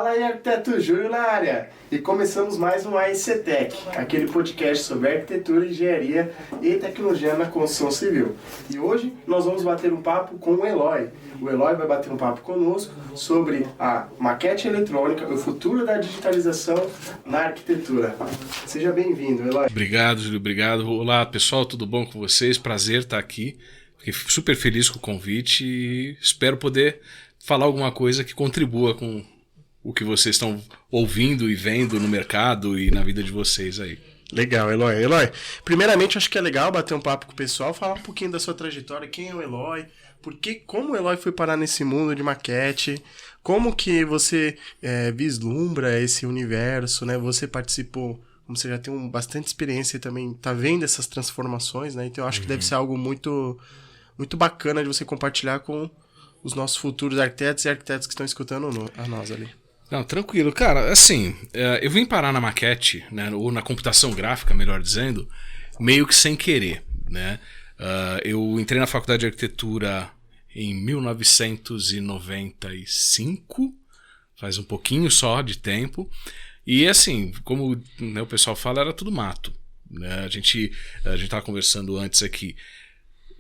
Fala aí, arquiteto Júlio na área! E começamos mais um AECTEC, aquele podcast sobre arquitetura, engenharia e tecnologia na construção civil. E hoje nós vamos bater um papo com o Eloy. O Eloy vai bater um papo conosco sobre a maquete eletrônica, o futuro da digitalização na arquitetura. Seja bem-vindo, Eloy. Obrigado, Júlio, obrigado. Olá, pessoal, tudo bom com vocês? Prazer estar aqui. Fiquei super feliz com o convite e espero poder falar alguma coisa que contribua com o que vocês estão ouvindo e vendo no mercado e na vida de vocês aí. Legal, Eloy. Eloy, primeiramente acho que é legal bater um papo com o pessoal, falar um pouquinho da sua trajetória, quem é o Eloy, como o Eloy foi parar nesse mundo de maquete, como que você vislumbra esse universo, né? Você participou, como você já tem bastante experiência e também tá vendo essas transformações, né? Então eu acho que deve ser algo muito, muito bacana de você compartilhar com os nossos futuros arquitetos e arquitetos que estão escutando a nós ali. Não, tranquilo. Cara, assim, eu vim parar na maquete, né, ou na computação gráfica, melhor dizendo, meio que sem querer, né? Eu entrei na faculdade de arquitetura em 1995, faz um pouquinho só de tempo, e assim, como, né, o pessoal fala, era tudo mato, né? A gente estava conversando antes aqui.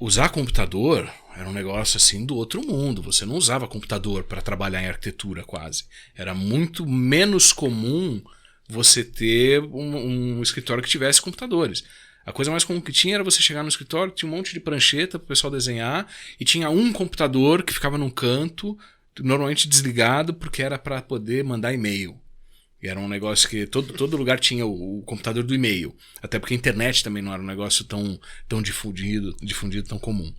Usar computador era um negócio assim do outro mundo. Você não usava computador para trabalhar em arquitetura quase. Era muito menos comum você ter um escritório que tivesse computadores. A coisa mais comum que tinha era você chegar no escritório, tinha um monte de prancheta para o pessoal desenhar e tinha um computador que ficava num canto, normalmente desligado porque era para poder mandar e-mail. E era um negócio que todo lugar tinha o computador do e-mail. Até porque a internet também não era um negócio tão difundido, tão comum.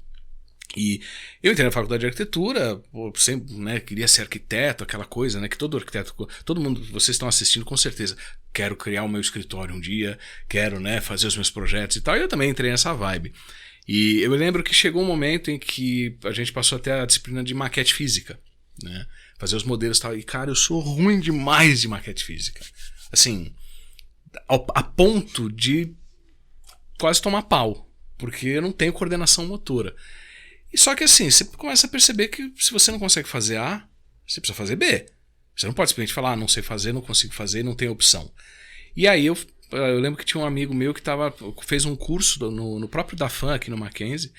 E eu entrei na faculdade de arquitetura, sempre, né, queria ser arquiteto, aquela coisa, né, que todo arquiteto, todo mundo, vocês estão assistindo com certeza, quero criar o meu escritório um dia, quero, né, fazer os meus projetos e tal. E eu também entrei nessa vibe. E eu lembro que chegou um momento em que a gente passou até a disciplina de maquete física, né? Fazer os modelos e tal. E, cara, eu sou ruim demais de maquete física. Assim, a ponto de quase tomar pau. Porque eu não tenho coordenação motora. E só que assim, você começa a perceber que se você não consegue fazer A, você precisa fazer B. Você não pode simplesmente falar, não sei fazer, não consigo fazer, não tem opção. E aí eu lembro que tinha um amigo meu que fez um curso no próprio Dafan, aqui no Mackenzie,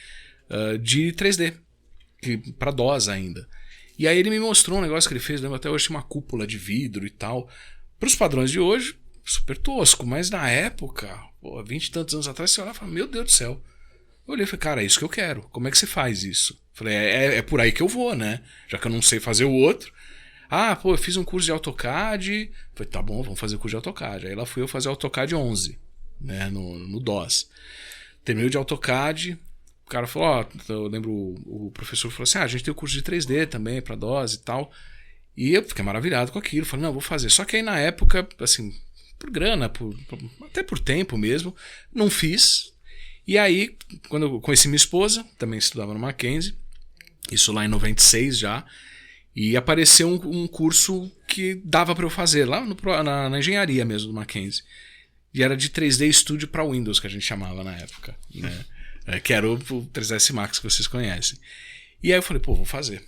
de 3D. Para DOS ainda. E aí ele me mostrou um negócio que ele fez, lembro até hoje, tinha uma cúpula de vidro e tal. Para os padrões de hoje, super tosco, mas na época, 20 e tantos anos atrás, você olhava e falava, meu Deus do céu. Eu olhei e falei, cara, é isso que eu quero. Como é que você faz isso? Falei, é por aí que eu vou, né? Já que eu não sei fazer o outro. Eu fiz um curso de AutoCAD. Falei, tá bom, vamos fazer o curso de AutoCAD. Aí lá fui eu fazer AutoCAD 11, né, no DOS. Terminei de AutoCAD. O cara falou, eu lembro o professor falou assim, a gente tem o curso de 3D também para DOS e tal. E eu fiquei maravilhado com aquilo. Falei, não, vou fazer. Só que aí na época, assim, por grana, até por tempo mesmo, não fiz. E aí, quando eu conheci minha esposa, também estudava no Mackenzie, isso lá em 96 já, e apareceu um curso que dava para eu fazer lá na engenharia mesmo do Mackenzie. E era de 3D Studio para Windows, que a gente chamava na época, né? Que era o 3ds Max que vocês conhecem. E aí eu falei, vou fazer.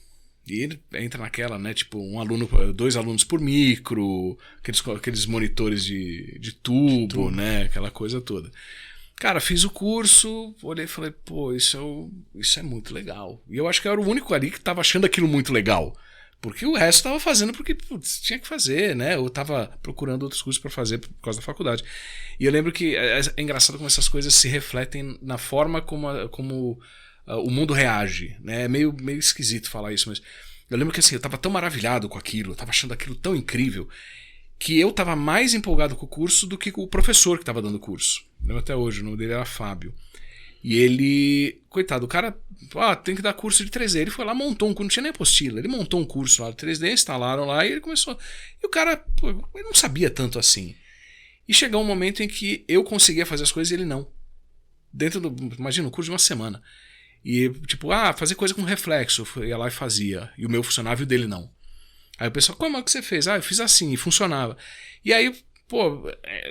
E ele entra naquela, né, tipo, 2 alunos por micro, aqueles monitores de tubo, né, aquela coisa toda. Cara, fiz o curso, olhei e falei, isso é muito legal. E eu acho que eu era o único ali que estava achando aquilo muito legal. Porque o resto estava fazendo porque tinha que fazer, né? Eu estava procurando outros cursos para fazer por causa da faculdade. E eu lembro que é engraçado como essas coisas se refletem na forma como o mundo reage, né? É meio esquisito falar isso, mas eu lembro que assim, eu estava tão maravilhado com aquilo, eu estava achando aquilo tão incrível, que eu estava mais empolgado com o curso do que com o professor que estava dando o curso. Eu lembro até hoje, o nome dele era Fábio. E ele, coitado, o cara, tem que dar curso de 3D. Ele foi lá, montou um curso, não tinha nem apostila. Ele montou um curso lá de 3D, instalaram lá e ele começou. E o cara, ele não sabia tanto assim. E chegou um momento em que eu conseguia fazer as coisas e ele não. Imagina, um curso de uma semana. E tipo, fazer coisa com reflexo. Eu ia lá e fazia. E o meu funcionava e o dele não. Aí o pessoal, como é que você fez? Eu fiz assim e funcionava. E aí,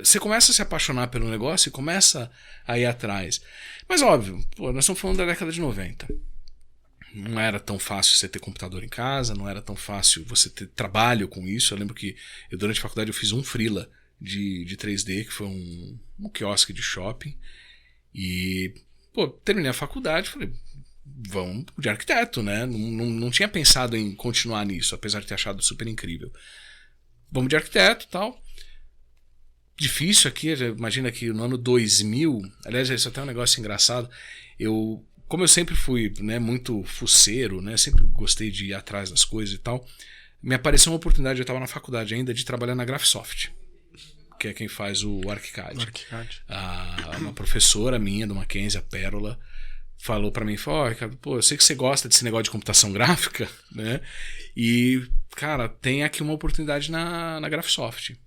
você começa a se apaixonar pelo negócio e começa a ir atrás. Mas óbvio, nós estamos falando da década de 90. não era tão fácil você ter computador em casa, não era tão fácil você ter trabalho com isso. Eu lembro que durante a faculdade eu fiz um freela de 3D, que foi um quiosque de shopping. E, terminei a faculdade, falei, vamos de arquiteto, né? Não tinha pensado em continuar nisso, apesar de ter achado super incrível. Vamos de arquiteto e tal. Difícil aqui, imagina que no ano 2000, aliás, isso é até um negócio engraçado, como eu sempre fui, né, muito fuceiro, né, sempre gostei de ir atrás das coisas e tal, me apareceu uma oportunidade, eu estava na faculdade ainda, de trabalhar na Graphisoft, que é quem faz o ArchiCAD. Uma professora minha do Mackenzie, a Pérola, falou para mim, eu sei que você gosta desse negócio de computação gráfica, né, e, cara, tem aqui uma oportunidade na Graphisoft.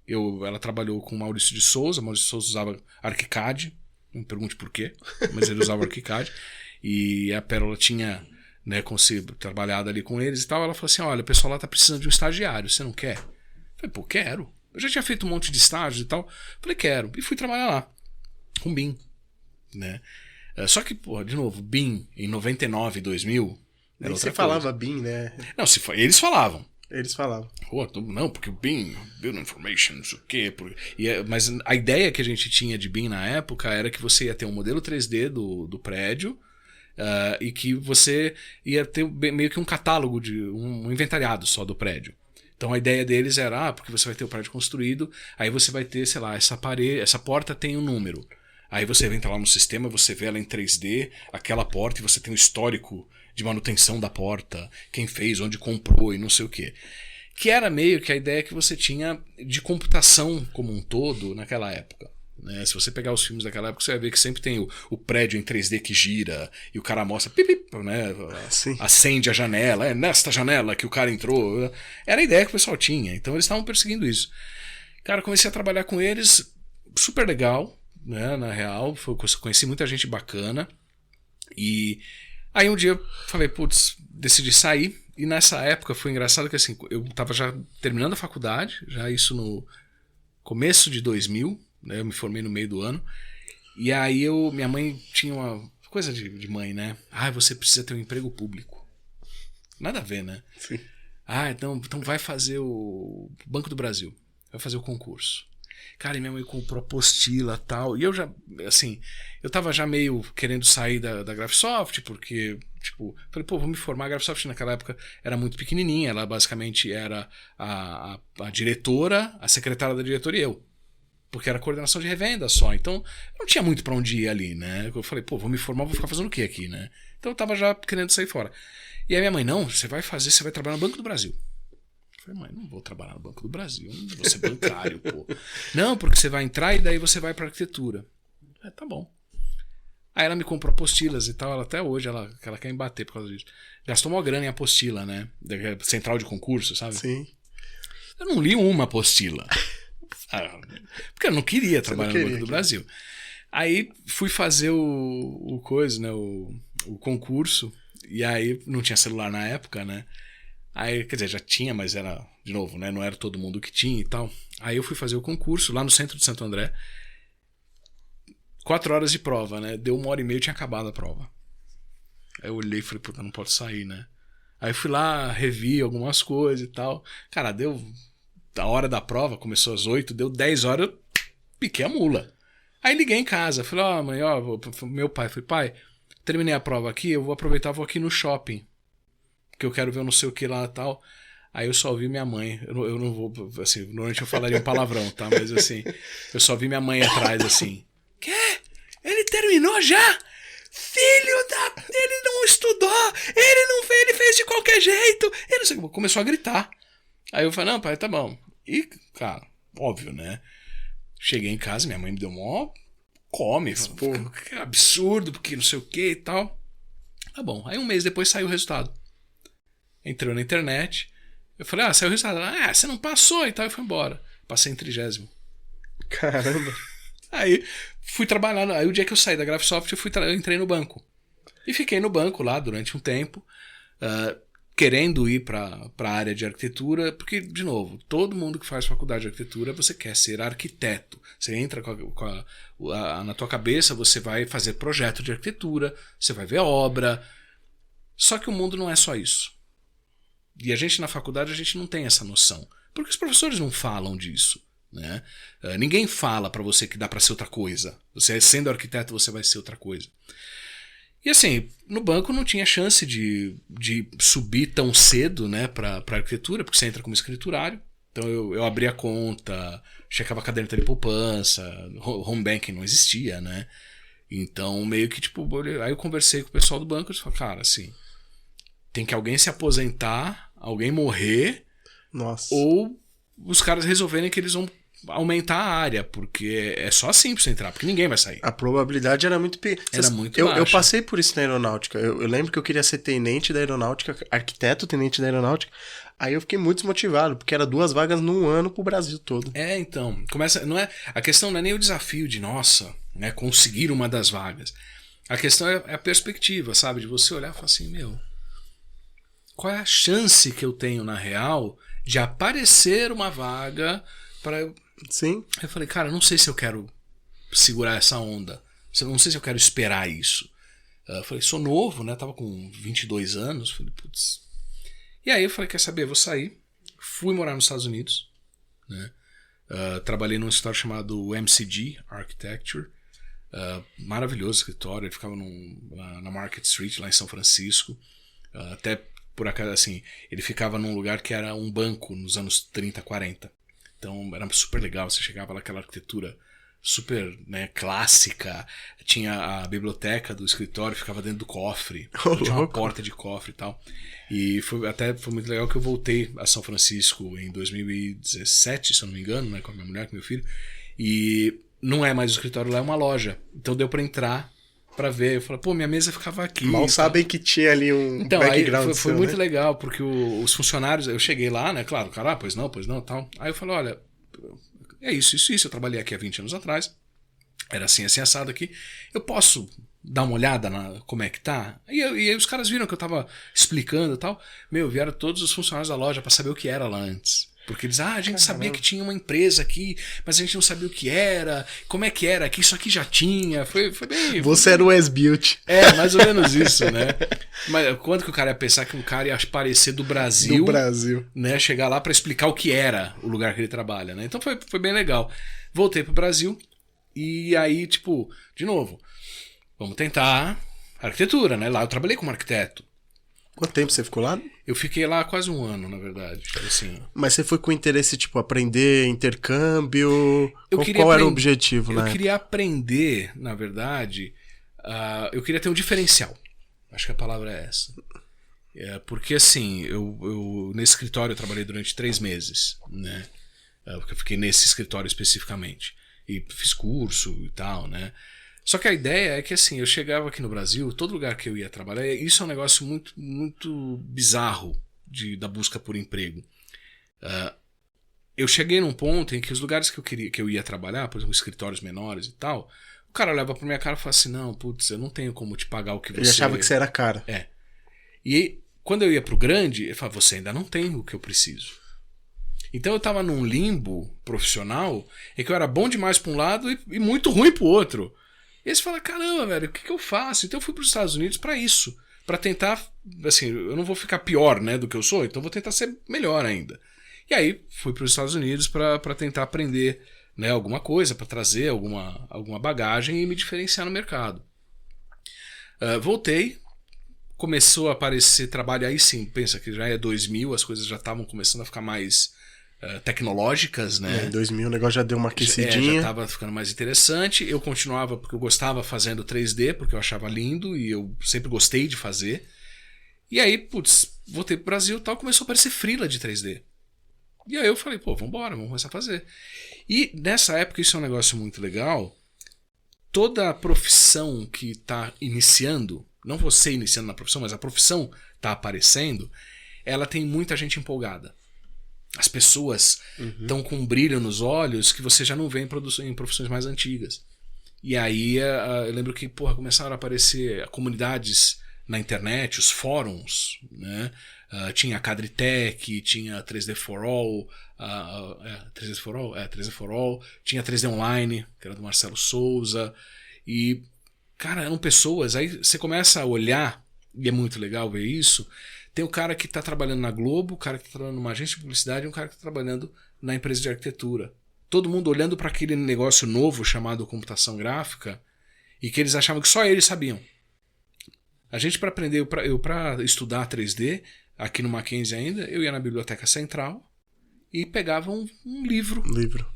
Ela trabalhou com o Maurício de Souza usava ArchiCAD, não me pergunte por quê, mas ele usava ArchiCAD, e a Pérola tinha, né, trabalhado ali com eles e tal. Ela falou assim, olha, o pessoal lá tá precisando de um estagiário, você não quer? Eu falei, quero. Eu já tinha feito um monte de estágios e tal. Falei, quero. E fui trabalhar lá, com BIM, né? Só que, de novo, BIM em 99, 2000... Nem você falava BIM, né? Não, eles falavam. Eles falavam. Não, porque o BIM, Building Information, não sei o quê. Mas a ideia que a gente tinha de BIM na época era que você ia ter um modelo 3D do prédio e que você ia ter meio que um catálogo, um inventariado só do prédio. Então a ideia deles era, porque você vai ter o prédio construído, aí você vai ter, sei lá, essa porta tem um número. Aí você entra lá no sistema, você vê ela em 3D, aquela porta, e você tem um histórico de manutenção da porta, quem fez, onde comprou e não sei o quê. Que era meio que a ideia que você tinha de computação como um todo naquela época. Né? Se você pegar os filmes daquela época, você vai ver que sempre tem o prédio em 3D que gira, e o cara mostra, né? Acende a janela, é nesta janela que o cara entrou. Era a ideia que o pessoal tinha, então eles estavam perseguindo isso. Cara, comecei a trabalhar com eles, super legal, né? Na real, conheci muita gente bacana, e aí um dia eu falei, decidi sair. E nessa época foi engraçado que assim, eu tava já terminando a faculdade, já isso no começo de 2000, né? Eu me formei no meio do ano. E aí minha mãe tinha uma coisa de mãe, né? Você precisa ter um emprego público. Nada a ver, né? Sim. Então vai fazer o Banco do Brasil. Vai fazer o concurso. Cara, e minha mãe comprou apostila e tal. E eu já, assim, eu tava já meio querendo sair da Graphisoft, porque, falei, vou me formar. A Graphisoft naquela época era muito pequenininha, ela basicamente era a diretora, a secretária da diretoria e eu. Porque era coordenação de revenda só, então não tinha muito pra onde ir ali, né? Eu falei, vou me formar, vou ficar fazendo o quê aqui, né? Então eu tava já querendo sair fora. E aí minha mãe, não, você vai trabalhar no Banco do Brasil. Eu falei, mãe, não vou trabalhar no Banco do Brasil, não vou ser bancário, pô. Não, porque você vai entrar e daí você vai pra arquitetura. Tá bom. Aí ela me comprou apostilas e tal, ela até hoje, ela quer me bater por causa disso. Gastou uma grana em apostila, né? Central de concurso, sabe? Sim. Eu não li uma apostila. Porque eu não queria trabalhar no Banco do Brasil. Aí fui fazer o coisa, né? O concurso. E aí não tinha celular na época, né? Aí, quer dizer, já tinha, mas era, de novo, né? Não era todo mundo que tinha e tal. Aí eu fui fazer o concurso lá no centro de Santo André. 4 horas de prova, né? Deu 1h30 e tinha acabado a prova. Aí eu olhei e falei, não pode sair, né? Aí fui lá, revi algumas coisas e tal. Cara, deu... A hora da prova, começou às 8, deu 10 horas, eu piquei a mula. Aí liguei em casa, falei, mãe, meu pai, falei, pai, terminei a prova aqui, eu vou aproveitar, vou aqui no shopping, porque eu quero ver não sei o que lá e tal. Aí eu só ouvi minha mãe, eu não vou, assim, normalmente eu falaria um palavrão, tá? Mas assim, eu só vi minha mãe atrás, assim, quê? Ele terminou já? Filho da... Ele não estudou, ele não fez, ele fez de qualquer jeito, ele não sei, começou a gritar. Aí eu falei, não, pai, tá bom. E, cara, óbvio, né? Cheguei em casa, minha mãe me deu mó come. Que absurdo, porque não sei o que e tal. Tá bom. Aí um mês depois saiu o resultado. Entrou na internet. Eu falei, saiu o resultado. Você não passou e tal. E foi embora. Passei em 30º. Caramba. Aí fui trabalhar. Aí o dia que eu saí da Graphisoft, eu entrei no banco. E fiquei no banco lá durante um tempo. Querendo ir para a área de arquitetura, porque, de novo, todo mundo que faz faculdade de arquitetura, você quer ser arquiteto. Você entra na tua cabeça, você vai fazer projeto de arquitetura, você vai ver obra. Só que o mundo não é só isso. E a gente na faculdade a gente não tem essa noção. Porque os professores não falam disso. Né? Ninguém fala para você que dá para ser outra coisa. Você sendo arquiteto você vai ser outra coisa. E assim, no banco não tinha chance de subir tão cedo, né, para arquitetura, porque você entra como escriturário. Então eu abria a conta, checava a caderneta de poupança, home banking não existia, né? Então meio que tipo, aí eu conversei com o pessoal do banco e falei, cara, assim, tem que alguém se aposentar, alguém morrer, Nossa. ou os caras resolverem que eles vão aumentar a área, porque é só assim pra você entrar, porque ninguém vai sair. A probabilidade era muito Era muito eu baixa. passei por isso na aeronáutica. Eu lembro que eu queria ser tenente da aeronáutica, arquiteto tenente da aeronáutica. Aí eu fiquei muito desmotivado, porque era 2 vagas num ano pro Brasil todo. Então, a questão não é nem o desafio de, nossa, né, conseguir uma das vagas. A questão é a perspectiva, sabe? De você olhar e falar assim, meu, qual é a chance que eu tenho na real de aparecer uma vaga para eu... Sim. Eu falei, cara, não sei se eu quero segurar essa onda. Eu não sei se eu quero esperar isso. Eu falei, sou novo, né? Tava com 22 anos. Falei, putz. E aí eu falei, quer saber? Eu vou sair. Fui morar nos Estados Unidos. Né? Trabalhei num escritório chamado MCG Architecture. Maravilhoso escritório. Ele ficava na Market Street, lá em São Francisco. Até por acaso, assim, ele ficava num lugar que era um banco nos anos 30, 40. Então era super legal, você chegava lá aquela arquitetura super, né, clássica, tinha a biblioteca do escritório, ficava dentro do cofre, tinha uma porta de cofre e tal. E foi muito legal que eu voltei a São Francisco em 2017, se eu não me engano, né, com a minha mulher, com meu filho, e não é mais o escritório lá, é uma loja. Então deu pra entrar pra ver, eu falei, pô, minha mesa ficava aqui. Mal sabem que tinha ali um então, background. Aí foi seu, muito né? legal, porque os funcionários, eu cheguei lá, né, claro, cara, pois não, tal. Aí eu falei, olha, é isso, eu trabalhei aqui há 20 anos atrás, era assim assado aqui, eu posso dar uma olhada como é que tá? E aí os caras viram que eu tava explicando e tal, vieram todos os funcionários da loja pra saber o que era lá antes. Porque eles, a gente sabia que tinha uma empresa aqui, mas a gente não sabia o que era, como é que era, que isso aqui já tinha. Foi bem. Você era o S-Built. Mais ou menos isso, né? Mas quando que o cara ia pensar que um cara ia aparecer do Brasil, né? Chegar lá pra explicar o que era o lugar que ele trabalha, né? Então foi bem legal. Voltei pro Brasil e aí, tipo, de novo, vamos tentar arquitetura, né? Lá eu trabalhei como arquiteto. Quanto tempo você ficou lá? Eu fiquei lá quase 1 ano, na verdade. Assim. Mas você foi com interesse, tipo, aprender, intercâmbio? Qual era o objetivo, né? Eu queria aprender, na verdade, eu queria ter um diferencial. Acho que a palavra é essa. Porque, assim, eu nesse escritório eu trabalhei durante 3 meses, né? Porque eu fiquei nesse escritório especificamente. E fiz curso e tal, né? Só que a ideia é que, assim, eu chegava aqui no Brasil, todo lugar que eu ia trabalhar, isso é um negócio muito, muito bizarro da busca por emprego. Eu cheguei num ponto em que os lugares que eu ia trabalhar, por exemplo, escritórios menores e tal, o cara olhava pra minha cara e falava assim, não, putz, eu não tenho como te pagar o que você... Ele achava que você era cara. E aí, quando eu ia pro grande, ele falava, você ainda não tem o que eu preciso. Então eu tava num limbo profissional em que eu era bom demais pra um lado e muito ruim pro outro. E aí você fala, caramba, velho, o que eu faço? Então eu fui para os Estados Unidos para isso. Para tentar, assim, eu não vou ficar pior, né, do que eu sou, então eu vou tentar ser melhor ainda. E aí fui para os Estados Unidos para tentar aprender, né, alguma coisa, para trazer alguma bagagem e me diferenciar no mercado. Voltei, começou a aparecer trabalho, aí sim, pensa que já é 2000, as coisas já estavam começando a ficar mais tecnológicas, né? Em 2000 o negócio já deu uma aquecidinha. Já estava ficando mais interessante. Eu continuava porque eu gostava fazendo 3D, porque eu achava lindo e eu sempre gostei de fazer. E aí, putz, voltei pro Brasil e tal, começou a aparecer freela de 3D. E aí eu falei, pô, vambora, vamos começar a fazer. E nessa época, isso é um negócio muito legal, toda a profissão que está iniciando, não você iniciando na profissão, mas a profissão está aparecendo, ela tem muita gente empolgada. As pessoas estão com um brilho nos olhos que você já não vê em profissões mais antigas. E aí eu lembro que começaram a aparecer comunidades na internet, os fóruns, né? Tinha a Cadritech, tinha 3D for All, 3D for All? 3D for All, tinha 3D Online, que era do Marcelo Souza, e, cara, eram pessoas, aí você começa a olhar e é muito legal ver isso, tem o cara que está trabalhando na Globo, o cara que está trabalhando numa agência de publicidade e um cara que está trabalhando na empresa de arquitetura. Todo mundo olhando para aquele negócio novo chamado computação gráfica e que eles achavam que só eles sabiam. A gente, para aprender, para estudar 3D, aqui no Mackenzie ainda, eu ia na Biblioteca Central e pegava um livro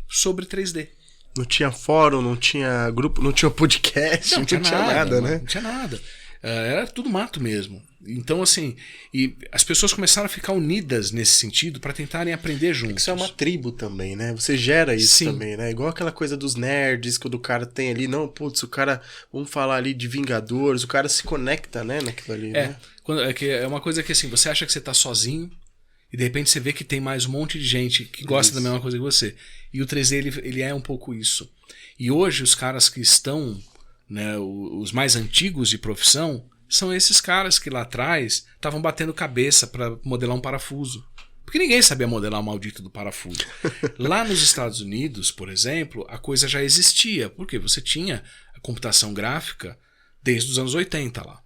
sobre 3D. Não tinha fórum, não tinha grupo, não tinha podcast, não tinha nada, né? Não tinha nada. Era tudo mato mesmo. Então, assim, e as pessoas começaram a ficar unidas nesse sentido para tentarem aprender juntos. Isso é uma tribo também, né? Você gera isso Sim. também, né? Igual aquela coisa dos nerds, quando o cara tem ali, não, putz, o cara, vamos falar ali de Vingadores, o cara se conecta, né, naquilo ali, né? É uma coisa que, assim, você acha que você tá sozinho e de repente você vê que tem mais um monte de gente que gosta da mesma coisa que você. E o 3D, ele é um pouco isso. E hoje os caras que estão, né, os mais antigos de profissão, são esses caras que lá atrás estavam batendo cabeça para modelar um parafuso. Porque ninguém sabia modelar o maldito do parafuso. Lá nos Estados Unidos, por exemplo, a coisa já existia. Porque você tinha a computação gráfica desde os anos 80 lá.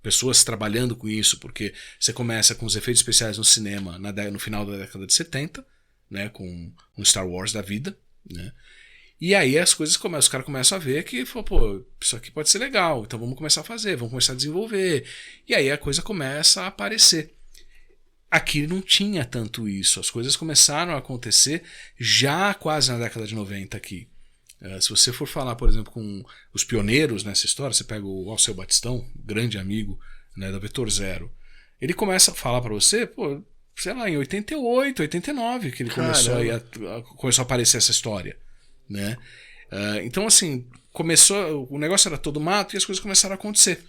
Pessoas trabalhando com isso, porque você começa com os efeitos especiais no cinema no final da década de 70, né, com um Star Wars da vida, né? E aí as coisas os caras começam a ver que, pô, isso aqui pode ser legal, então vamos começar a fazer, vamos começar a desenvolver. E aí a coisa começa a aparecer. Aqui não tinha tanto isso, as coisas começaram a acontecer já quase na década de 90 aqui. Se você for falar, por exemplo, com os pioneiros nessa história, você pega o Alceu Batistão, grande amigo, né, da Vetor Zero, ele começa a falar para você, pô, sei lá, em 88, 89 que ele começou a aparecer essa história. Né? Então, assim, o negócio era todo mato e as coisas começaram a acontecer.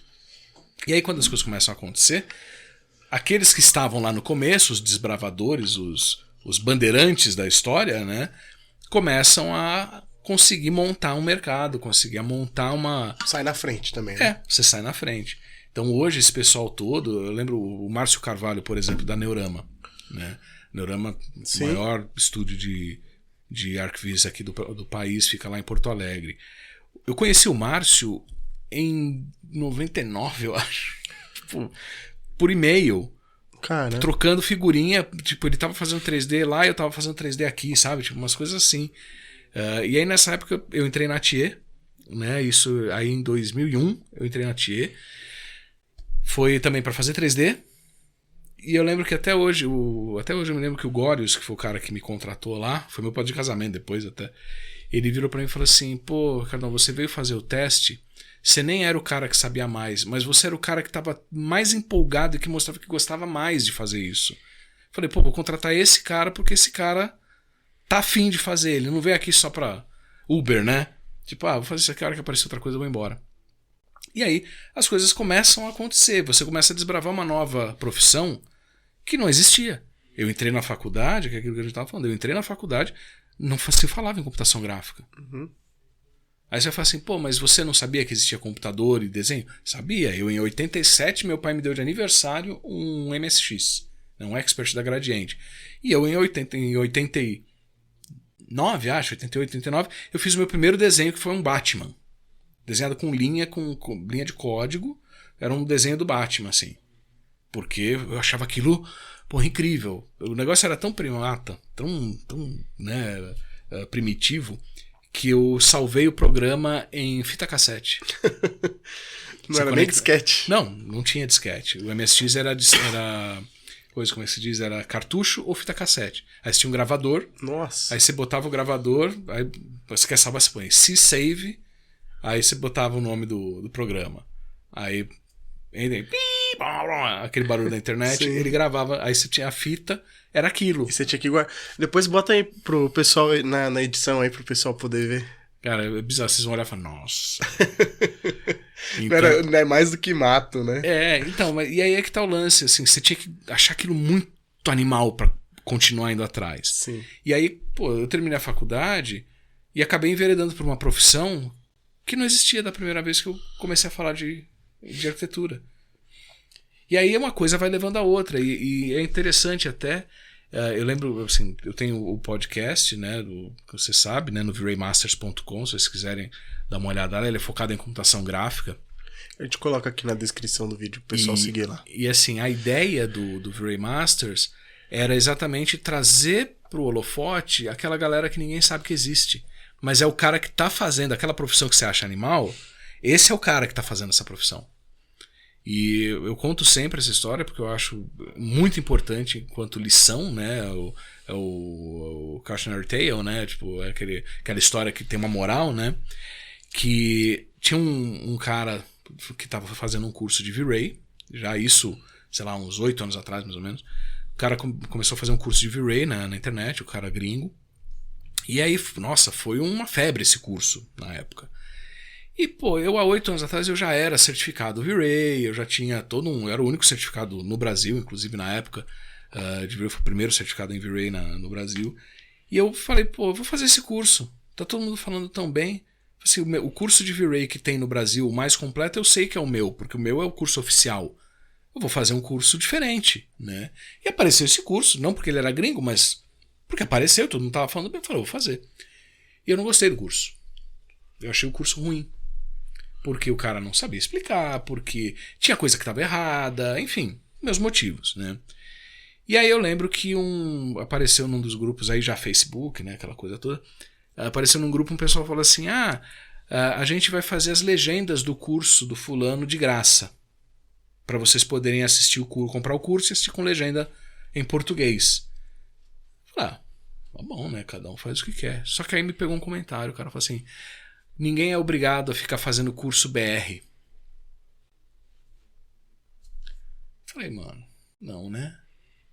E aí, quando as coisas começam a acontecer, aqueles que estavam lá no começo, os desbravadores, os bandeirantes da história, né, começam a conseguir montar um mercado, conseguir montar uma... Sai na frente também, né? Você sai na frente. Então, hoje, esse pessoal todo, eu lembro o Márcio Carvalho, por exemplo, da Neurama, né? Neurama, o maior estúdio de arquivistas aqui do país, fica lá em Porto Alegre. Eu conheci o Márcio em 99, eu acho. Tipo, por e-mail. Cara. Trocando figurinha. Tipo, ele tava fazendo 3D lá e eu tava fazendo 3D aqui, sabe? Tipo, umas coisas assim. E aí nessa época eu entrei na TIE, né? Isso aí em 2001 eu entrei na TIE. Foi também para fazer 3D. E eu lembro que até hoje eu me lembro que o Górios, que foi o cara que me contratou lá, foi meu padrinho de casamento depois até, ele virou pra mim e falou assim, pô, Ricardão, você veio fazer o teste, você nem era o cara que sabia mais, mas você era o cara que tava mais empolgado e que mostrava que gostava mais de fazer isso. Falei, pô, vou contratar esse cara porque esse cara tá afim de fazer, ele não veio aqui só pra Uber, né? Tipo, vou fazer isso aqui, a hora que aparecer outra coisa eu vou embora. E aí as coisas começam a acontecer, você começa a desbravar uma nova profissão que não existia. Eu entrei na faculdade, que é aquilo que a gente estava falando, eu entrei na faculdade, não se falava em computação gráfica. Uhum. Aí você fala assim, pô, mas você não sabia que existia computador e desenho? Sabia. Eu em 87, meu pai me deu de aniversário um MSX, um Expert da Gradiente. E eu em 89, acho, 88, 89, eu fiz o meu primeiro desenho, que foi um Batman. Desenhado com linha de código, era um desenho do Batman, assim. Porque eu achava aquilo, porra, incrível. O negócio era tão primata, tão né, primitivo, que eu salvei o programa em fita cassete. Não era nem disquete. Não tinha disquete. O MSX era coisa, como é que se diz? Era cartucho ou fita cassete. Aí você tinha um gravador. Nossa. Aí você botava o gravador, aí você quer salvar, você põe C-Save, aí você botava o nome do programa. Aí aquele barulho da internet, sim, ele gravava, aí você tinha a fita, era aquilo. E você tinha que guardar. Depois bota aí pro pessoal, na edição aí, pro pessoal poder ver. Cara, é bizarro, vocês vão olhar e falar, nossa. Então, não é mais do que mato, né? Então, e aí é que tá o lance, assim, você tinha que achar aquilo muito animal pra continuar indo atrás. Sim. E aí, pô, eu terminei a faculdade e acabei enveredando por uma profissão que não existia da primeira vez que eu comecei a falar de arquitetura. E aí uma coisa vai levando a outra. E é interessante até. Eu lembro, assim, eu tenho o podcast, né, que você sabe, né, no viraymasters.com, se vocês quiserem dar uma olhada lá, ele é focado em computação gráfica. A gente coloca aqui na descrição do vídeo pro pessoal seguir lá. E assim, a ideia do V-Ray Masters era exatamente trazer pro holofote aquela galera que ninguém sabe que existe. Mas é o cara que tá fazendo aquela profissão que você acha animal, esse é o cara que tá fazendo essa profissão. E eu conto sempre essa história porque eu acho muito importante enquanto lição, né? O cautionary tale, né? Tipo, aquela história que tem uma moral, né? Que tinha um cara que estava fazendo um curso de V-Ray, já isso, sei lá, uns 8 anos atrás, mais ou menos. O cara começou a fazer um curso de V-Ray na internet, o cara gringo. E aí, nossa, foi uma febre esse curso na época. E, pô, eu há 8 anos atrás eu já era certificado V-Ray, eu já tinha eu era o único certificado no Brasil, inclusive na época, de V-Ray, foi o primeiro certificado em V-Ray no Brasil. E eu falei, pô, eu vou fazer esse curso. Tá todo mundo falando tão bem. Assim, o curso de V-Ray que tem no Brasil, o mais completo, eu sei que é o meu, porque o meu é o curso oficial. Eu vou fazer um curso diferente, né? E apareceu esse curso, não porque ele era gringo, mas porque apareceu, todo mundo tava falando bem, eu falei, eu vou fazer. E eu não gostei do curso. Eu achei o curso ruim. Porque o cara não sabia explicar, porque tinha coisa que estava errada, enfim, meus motivos, né? E aí eu lembro que apareceu num dos grupos aí, já Facebook, né, aquela coisa toda, apareceu num grupo um pessoal falou assim, a gente vai fazer as legendas do curso do fulano de graça, para vocês poderem assistir o curso, comprar o curso e assistir com legenda em português. Tá bom, né, cada um faz o que quer. Só que aí me pegou um comentário, o cara falou assim, ninguém é obrigado a ficar fazendo curso BR. Falei, mano, não, né?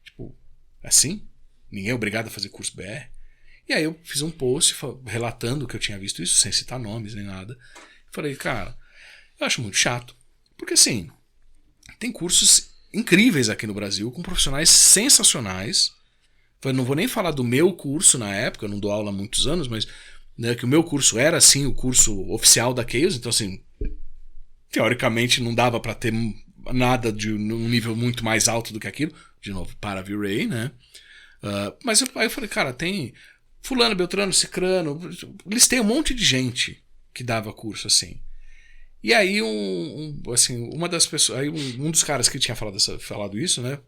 Tipo, assim? Ninguém é obrigado a fazer curso BR? E aí eu fiz um post relatando que eu tinha visto isso, sem citar nomes nem nada. Falei, cara, eu acho muito chato. Porque assim, tem cursos incríveis aqui no Brasil, com profissionais sensacionais. Eu não vou nem falar do meu curso na época, eu não dou aula há muitos anos, mas né, que o meu curso era assim o curso oficial da Chaos, então assim, teoricamente não dava para ter nada de um nível muito mais alto do que aquilo, de novo, para V-Ray, né? Mas aí eu falei, cara, tem fulano, beltrano, cicrano, listei um monte de gente que dava curso assim. E aí assim, uma das pessoas, aí um dos caras que tinha falado isso, né,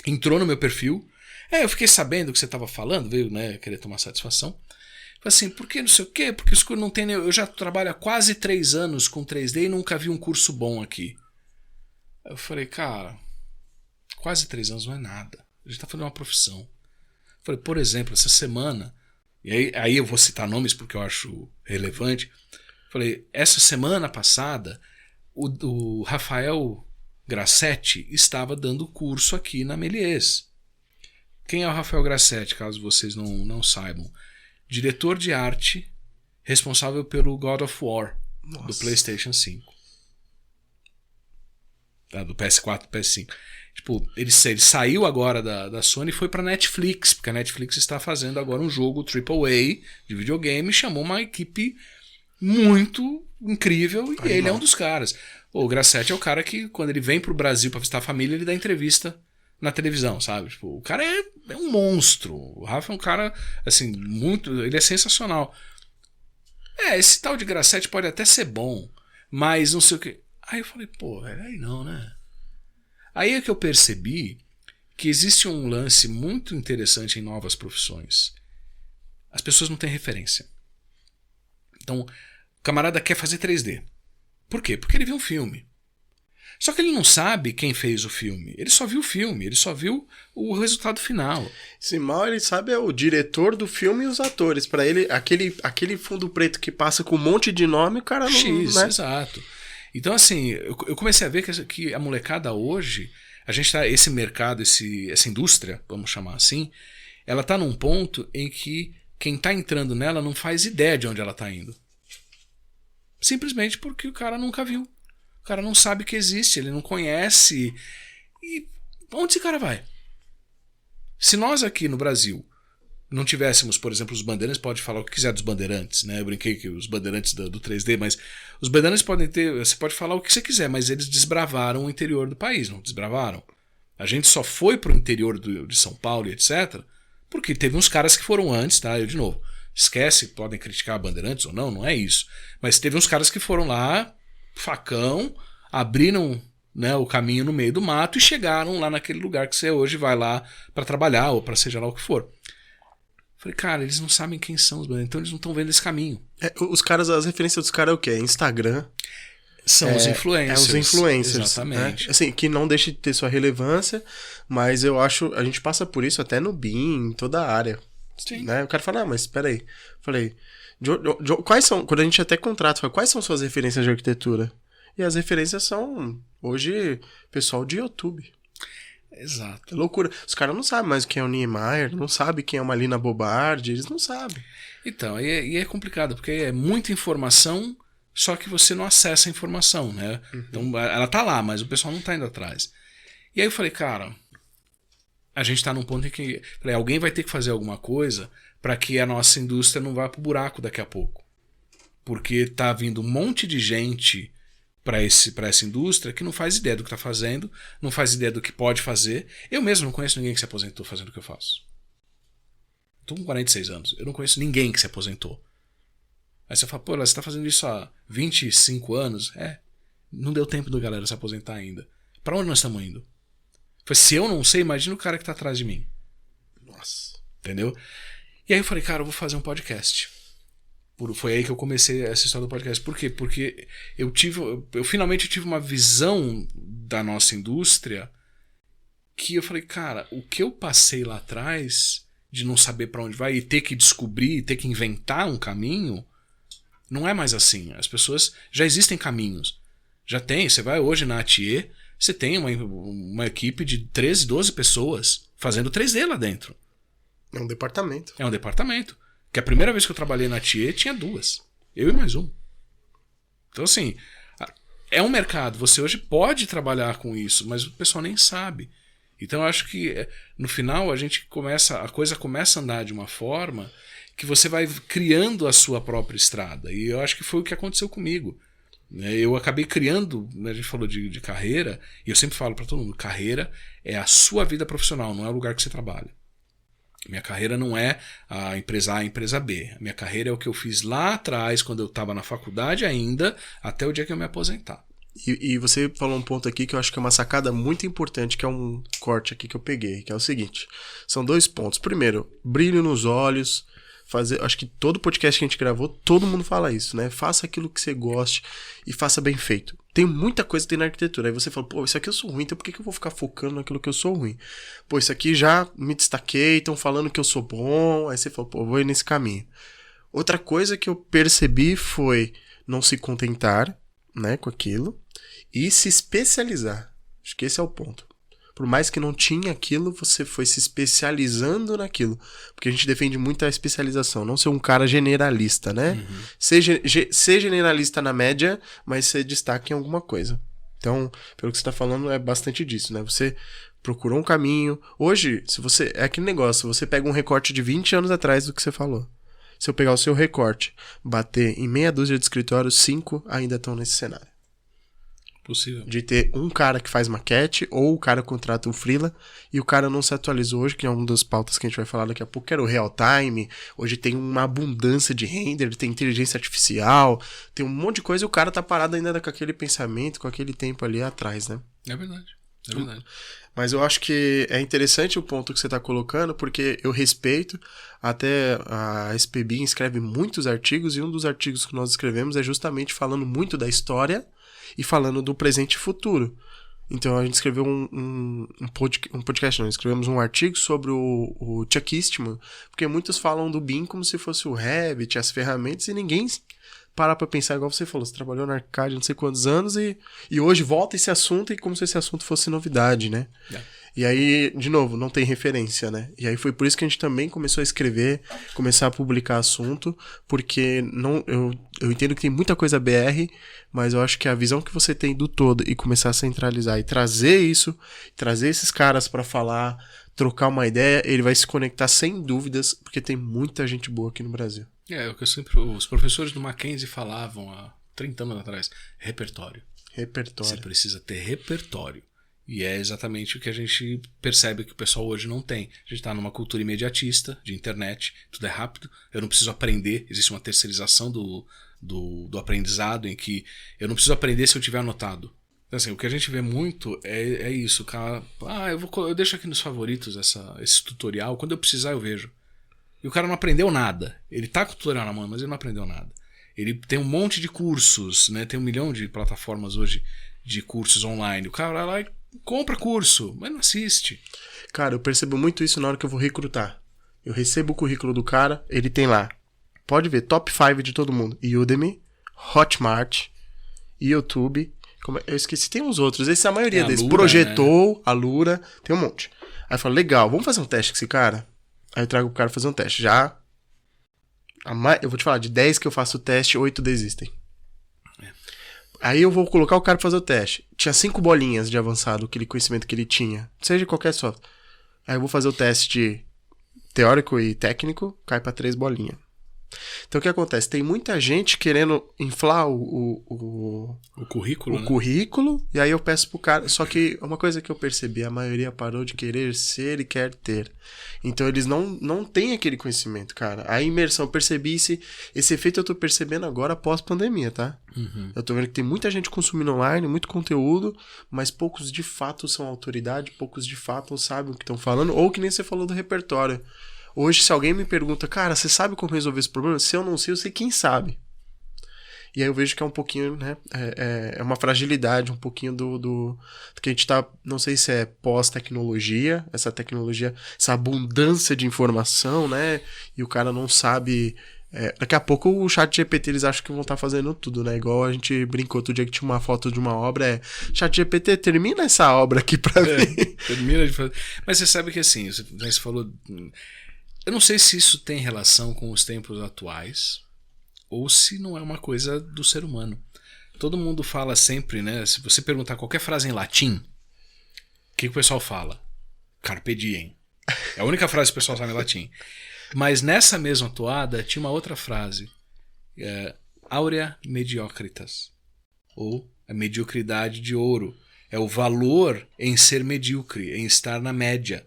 entrou no meu perfil, eu fiquei sabendo o que você estava falando, veio, né, querer tomar satisfação. Assim, por que não sei o quê? Porque o escuro não tem. Eu já trabalho há quase 3 anos com 3D e nunca vi um curso bom aqui. Eu falei, cara, quase 3 anos não é nada. A gente tá fazendo uma profissão. Eu falei, por exemplo, essa semana, e aí eu vou citar nomes porque eu acho relevante. Eu falei, essa semana passada, o Rafael Grassetti estava dando curso aqui na Méliès. Quem é o Rafael Grassetti, caso vocês não saibam? Diretor de arte responsável pelo God of War. Nossa. Do PlayStation 5. Do PS4, PS5. Tipo, ele saiu agora da Sony e foi pra Netflix, porque a Netflix está fazendo agora um jogo AAA de videogame, chamou uma equipe muito incrível e ele é um dos caras. O Grassetti é o cara que, quando ele vem pro Brasil pra visitar a família, ele dá entrevista na televisão, sabe? Tipo, o cara é um monstro. O Rafa é um cara, assim, ele é sensacional. Esse tal de Grassetti pode até ser bom, mas não sei o que. Aí eu falei, pô, aí não, né? Aí é que eu percebi que existe um lance muito interessante em novas profissões. As pessoas não têm referência. Então, o camarada quer fazer 3D. Por quê? Porque ele viu um filme. Só que ele não sabe quem fez o filme. Ele só viu o filme, ele só viu o resultado final. Se mal ele sabe é o diretor do filme e os atores. Pra ele, aquele fundo preto que passa com um monte de nome, o cara não... X, né? Exato. Então, assim, eu comecei a ver que a molecada hoje, a gente tá, esse mercado, essa indústria, vamos chamar assim, ela tá num ponto em que quem tá entrando nela não faz ideia de onde ela tá indo. Simplesmente porque o cara nunca viu. O cara não sabe que existe, ele não conhece. E onde esse cara vai? Se nós aqui no Brasil não tivéssemos, por exemplo, os bandeirantes, pode falar o que quiser dos bandeirantes, né? Eu brinquei que os bandeirantes do 3D, mas os bandeirantes podem ter, você pode falar o que você quiser, mas eles desbravaram o interior do país, não desbravaram? A gente só foi pro interior de São Paulo e etc, porque teve uns caras que foram antes, tá? Eu de novo, esquece, podem criticar bandeirantes ou não, não é isso. Mas teve uns caras que foram lá facão, abriram, né, o caminho no meio do mato e chegaram lá naquele lugar que você hoje vai lá para trabalhar ou para seja lá o que for. Falei, cara, eles não sabem quem são os bandeirantes, então eles não estão vendo esse caminho. Os caras, as referências dos caras é o quê? Instagram. São os influencers. Os influencers. Exatamente. Né? Assim, que não deixa de ter sua relevância, mas eu acho, a gente passa por isso até no BIM, em toda a área. Sim. Né? O cara fala, mas espera aí. Falei, quais são, quando a gente até contrata, fala, quais são suas referências de arquitetura? E as referências são, hoje, pessoal de YouTube. Exato. É loucura. Os caras não sabem mais quem é o Niemeyer, não sabem quem é uma Lina Bobardi, eles não sabem. Então, e é complicado, porque é muita informação, só que você não acessa a informação, né? Então, ela tá lá, mas o pessoal não tá indo atrás. E aí eu falei, cara, a gente tá num ponto em que alguém vai ter que fazer alguma coisa para que a nossa indústria não vá pro buraco daqui a pouco. Porque tá vindo um monte de gente para essa indústria que não faz ideia do que está fazendo, não faz ideia do que pode fazer. Eu mesmo não conheço ninguém que se aposentou fazendo o que eu faço. Estou com 46 anos. Eu não conheço ninguém que se aposentou. Aí você fala, pô, você está fazendo isso há 25 anos? Não deu tempo da galera se aposentar ainda. Para onde nós estamos indo? Se eu não sei, imagina o cara que está atrás de mim. Nossa. Entendeu? E aí eu falei, cara, eu vou fazer um podcast. Foi aí que eu comecei essa história do podcast. Por quê? Porque eu finalmente tive uma visão da nossa indústria que eu falei, cara, o que eu passei lá atrás de não saber para onde vai e ter que descobrir, ter que inventar um caminho, não é mais assim. As pessoas, já existem caminhos. Já tem, você vai hoje na Atier, você tem uma equipe de 13, 12 pessoas fazendo 3D lá dentro. É um departamento. É um departamento. Que a primeira vez que eu trabalhei na Atier tinha 2. Eu e mais um. Então, assim, é um mercado. Você hoje pode trabalhar com isso, mas o pessoal nem sabe. Então, eu acho que no final a coisa começa a andar de uma forma que você vai criando a sua própria estrada. E eu acho que foi o que aconteceu comigo. Eu acabei criando, a gente falou de carreira, e eu sempre falo para todo mundo, carreira é a sua vida profissional, não é o lugar que você trabalha. Minha carreira não é a empresa A, a empresa B. A minha carreira é o que eu fiz lá atrás, quando eu estava na faculdade ainda, até o dia que eu me aposentar. E você falou um ponto aqui que eu acho que é uma sacada muito importante, que é um corte aqui que eu peguei, que é o seguinte. São 2 pontos. Primeiro, brilho nos olhos. Acho que todo podcast que a gente gravou, todo mundo fala isso, né? Faça aquilo que você goste e faça bem feito. Tem muita coisa que tem na arquitetura. Aí você fala, pô, isso aqui eu sou ruim, então por que eu vou ficar focando naquilo que eu sou ruim? Pô, isso aqui já me destaquei, estão falando que eu sou bom. Aí você fala, pô, eu vou ir nesse caminho. Outra coisa que eu percebi foi não se contentar, né, com aquilo e se especializar. Acho que esse é o ponto. Por mais que não tinha aquilo, você foi se especializando naquilo. Porque a gente defende muito a especialização, não ser um cara generalista, né? Uhum. Ser generalista na média, mas ser destaque em alguma coisa. Então, pelo que você está falando, é bastante disso, né? Você procurou um caminho. Hoje, se você é aquele negócio, você pega um recorte de 20 anos atrás do que você falou. Se eu pegar o seu recorte, bater em meia dúzia de escritórios, 5 ainda estão nesse cenário. Possível. De ter um cara que faz maquete, ou o cara contrata um freela, e o cara não se atualizou hoje, que é uma das pautas que a gente vai falar daqui a pouco, que era o real time. Hoje tem uma abundância de render, tem inteligência artificial, tem um monte de coisa, e o cara tá parado ainda com aquele pensamento, com aquele tempo ali atrás, né? É verdade. É verdade. Mas eu acho que é interessante o ponto que você está colocando, porque eu respeito, até a SPBIM escreve muitos artigos, e um dos artigos que nós escrevemos é justamente falando muito da história e falando do presente e futuro. Então a gente escreveu um podcast, não, escrevemos um artigo sobre o Chuck Eastman, porque muitos falam do BIM como se fosse o Revit, as ferramentas, e ninguém para pra pensar, igual você falou, você trabalhou na Arcade não sei quantos anos, e hoje volta esse assunto e como se esse assunto fosse novidade, né? E aí, de novo, não tem referência, né? E aí foi por isso que a gente também começou a escrever, começar a publicar assunto, porque eu entendo que tem muita coisa BR, mas eu acho que a visão que você tem do todo e começar a centralizar e trazer isso, trazer esses caras pra falar, trocar uma ideia, ele vai se conectar sem dúvidas, porque tem muita gente boa aqui no Brasil. É o que os professores do Mackenzie falavam há 30 anos atrás, repertório. Você precisa ter repertório. E é exatamente o que a gente percebe que o pessoal hoje não tem. A gente está numa cultura imediatista, de internet, tudo é rápido, eu não preciso aprender, existe uma terceirização do aprendizado, em que eu não preciso aprender se eu tiver anotado. Então, assim, o que a gente vê muito é isso, cara. Eu deixo aqui nos favoritos esse tutorial, quando eu precisar eu vejo. E o cara não aprendeu nada. Ele tá com o tutorial na mão, mas ele não aprendeu nada. Ele tem um monte de cursos, né? Tem 1 milhão de plataformas hoje de cursos online. O cara vai lá e compra curso, mas não assiste. Cara, eu percebo muito isso na hora que eu vou recrutar. Eu recebo o currículo do cara, ele tem lá. Pode ver, top 5 de todo mundo. Udemy, Hotmart, YouTube. Eu esqueci, tem uns outros. Esse é a maioria deles. Alura, Projetou, né? Alura, tem um monte. Aí eu falo, legal, vamos fazer um teste com esse cara? Aí eu trago o cara fazer um teste. Já, eu vou te falar, de 10 que eu faço o teste, 8 desistem. Aí eu vou colocar o cara pra fazer o teste. Tinha 5 bolinhas de avançado, aquele conhecimento que ele tinha. Seja qualquer software. Aí eu vou fazer o teste de teórico e técnico, cai pra 3 bolinhas. Então o que acontece? Tem muita gente querendo inflar o currículo, né? currículo, e aí eu peço pro cara. Só que uma coisa que eu percebi, a maioria parou de querer ser e quer ter. Então eles não têm aquele conhecimento, cara. A imersão, eu percebi esse efeito eu tô percebendo agora após pandemia, tá? Uhum. Eu tô vendo que tem muita gente consumindo online, muito conteúdo, mas poucos de fato são autoridade, poucos de fato sabem o que estão falando, ou que nem você falou do repertório. Hoje, se alguém me pergunta, cara, você sabe como resolver esse problema? Se eu não sei, eu sei quem sabe. E aí eu vejo que é um pouquinho, né? É uma fragilidade, um pouquinho do que a gente tá. Não sei se é pós-tecnologia, essa tecnologia, essa abundância de informação, né? E o cara não sabe. Daqui a pouco o chat GPT eles acham que vão estar fazendo tudo, né? Igual a gente brincou outro dia que tinha uma foto de uma obra. Chat GPT, termina essa obra aqui pra mim. Termina de fazer. Mas você sabe que assim, você falou. Eu não sei se isso tem relação com os tempos atuais ou se não é uma coisa do ser humano. Todo mundo fala sempre, né? Se você perguntar qualquer frase em latim, o que o pessoal fala? Carpe diem. É a única frase que o pessoal sabe em latim. Mas nessa mesma toada tinha uma outra frase. Aurea mediocritas. Ou a mediocridade de ouro. É o valor em ser medíocre, em estar na média.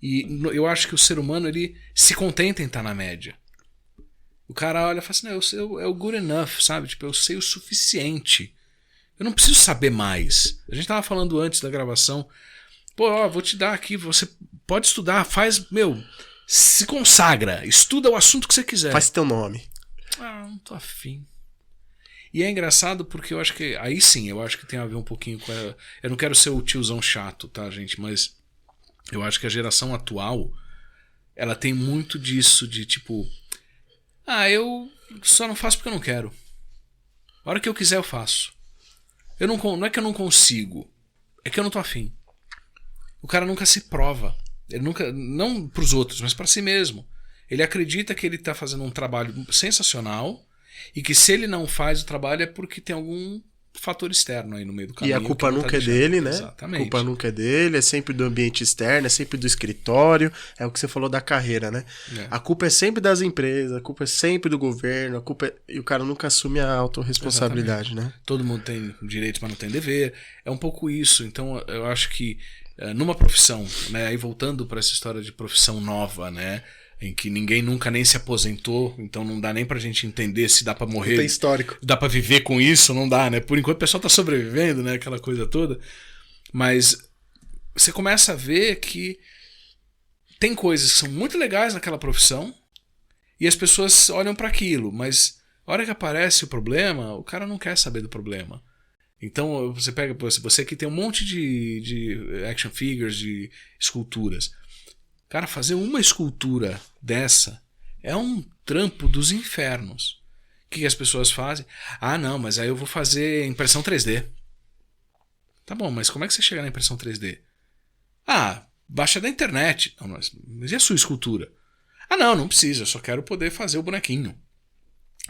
E eu acho que o ser humano ele se contenta em estar na média. O cara olha e fala assim, não, é o good enough, sabe? Tipo, eu sei o suficiente. Eu não preciso saber mais. A gente tava falando antes da gravação. Pô, vou te dar aqui, você pode estudar, se consagra, estuda o assunto que você quiser. Faz teu nome. Não tô afim. E é engraçado porque eu acho que, aí sim, eu acho que tem a ver um pouquinho com eu não quero ser o tiozão chato, tá, gente? Mas eu acho que a geração atual, ela tem muito disso de tipo, eu só não faço porque eu não quero. A hora que eu quiser eu faço. Não é que eu não consigo, é que eu não tô afim. O cara nunca se prova. Ele nunca, não pros outros, mas pra si mesmo. Ele acredita que ele tá fazendo um trabalho sensacional e que se ele não faz o trabalho é porque tem algum fator externo aí no meio do caminho. E a culpa nunca é dele, né? Exatamente. A culpa nunca é dele, é sempre do ambiente externo, é sempre do escritório, é o que você falou da carreira, né? A culpa é sempre das empresas, a culpa é sempre do governo, e o cara nunca assume a autorresponsabilidade, né? Todo mundo tem direitos, mas não tem dever. É um pouco isso. Então eu acho que numa profissão, né? Aí voltando para essa história de profissão nova, né? Em que ninguém nunca nem se aposentou, então não dá nem pra gente entender se dá pra morrer. Tem histórico. Dá pra viver com isso, não dá, né? Por enquanto o pessoal tá sobrevivendo, né? Aquela coisa toda. Mas você começa a ver que tem coisas que são muito legais naquela profissão e as pessoas olham pra aquilo, mas a hora que aparece o problema, o cara não quer saber do problema. Então você pega, você que tem um monte de action figures, de esculturas. Cara, fazer uma escultura dessa é um trampo dos infernos. O que as pessoas fazem? Não, mas aí eu vou fazer impressão 3D. Tá bom, mas como é que você chega na impressão 3D? Baixa da internet. Não, mas e a sua escultura? Não precisa, eu só quero poder fazer o bonequinho.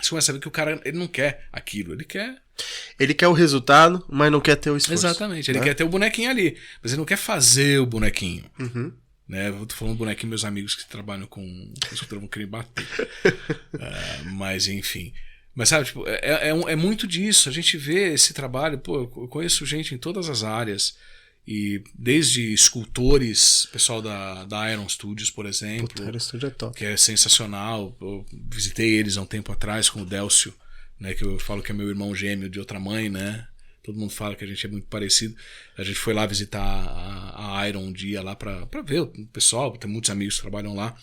Você começa a ver que o cara ele não quer aquilo, ele quer... Ele quer o resultado, mas não quer ter o esforço. Exatamente, ele quer ter o bonequinho ali, mas ele não quer fazer o bonequinho. Uhum. Né? Eu tô falando bonequinho, meus amigos que trabalham com escultura vão querer bater. Mas enfim. Mas sabe, tipo, é muito disso. A gente vê esse trabalho, eu conheço gente em todas as áreas. E desde escultores, pessoal da Iron Studios, por exemplo. Iron Studio é top. Que é sensacional. Eu visitei eles há um tempo atrás com o Délcio né, que eu falo que é meu irmão gêmeo de outra mãe, né? Todo mundo fala que a gente é muito parecido. A gente foi lá visitar a Iron um dia lá pra ver o pessoal, tem muitos amigos que trabalham lá.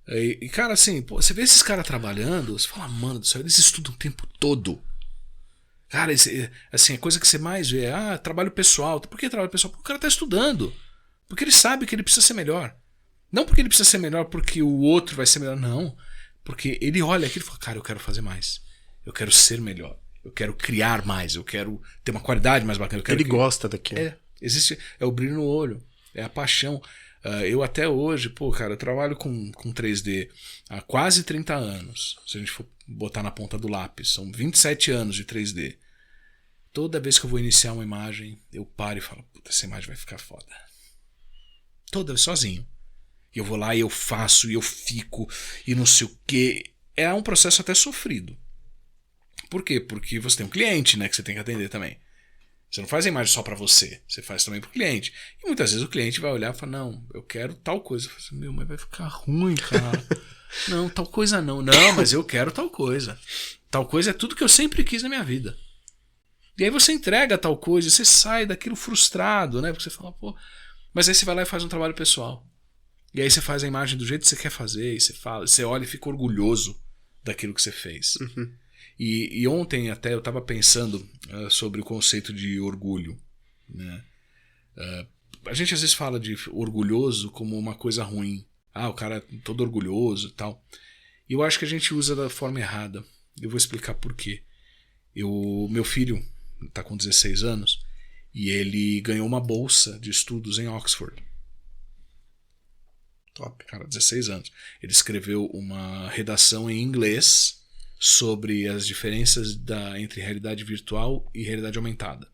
E cara, assim, pô, você vê esses caras trabalhando, você fala, mano do céu, eles estudam o tempo todo. Cara, assim, a coisa que você mais vê é, trabalho pessoal. Por que trabalho pessoal? Porque o cara tá estudando. Porque ele sabe que ele precisa ser melhor. Não porque ele precisa ser melhor porque o outro vai ser melhor, não. Porque ele olha aqui e fala, cara, eu quero fazer mais. Eu quero ser melhor. Eu quero criar mais. Eu quero ter uma qualidade mais bacana. Ele gosta daquilo. É o brilho no olho. É a paixão. Eu até hoje, pô, cara, eu trabalho com 3D há quase 30 anos. Se a gente for botar na ponta do lápis. São 27 anos de 3D. Toda vez que eu vou iniciar uma imagem, eu paro e falo, puta, essa imagem vai ficar foda. Toda vez, sozinho. E eu vou lá e eu faço, e eu fico, e não sei o quê. É um processo até sofrido. Por quê? Porque você tem um cliente, né, que você tem que atender também. Você não faz a imagem só pra você, você faz também pro cliente. E muitas vezes o cliente vai olhar e falar, não, eu quero tal coisa. Eu falo assim, meu, mas vai ficar ruim, cara. Não, tal coisa não. Não, mas eu quero tal coisa. Tal coisa é tudo que eu sempre quis na minha vida. E aí você entrega tal coisa, você sai daquilo frustrado, né? Porque você fala, pô... Mas aí você vai lá e faz um trabalho pessoal. E aí você faz a imagem do jeito que você quer fazer, e você fala, você olha e fica orgulhoso daquilo que você fez. Uhum. E ontem até eu estava pensando sobre o conceito de orgulho, né? A gente às vezes fala de orgulhoso como uma coisa ruim. Ah, o cara é todo orgulhoso e tal. E eu acho que a gente usa da forma errada. Eu vou explicar por quê. Meu filho está com 16 anos e ele ganhou uma bolsa de estudos em Oxford. Top, cara, 16 anos. Ele escreveu uma redação em inglês sobre as diferenças entre realidade virtual e realidade aumentada.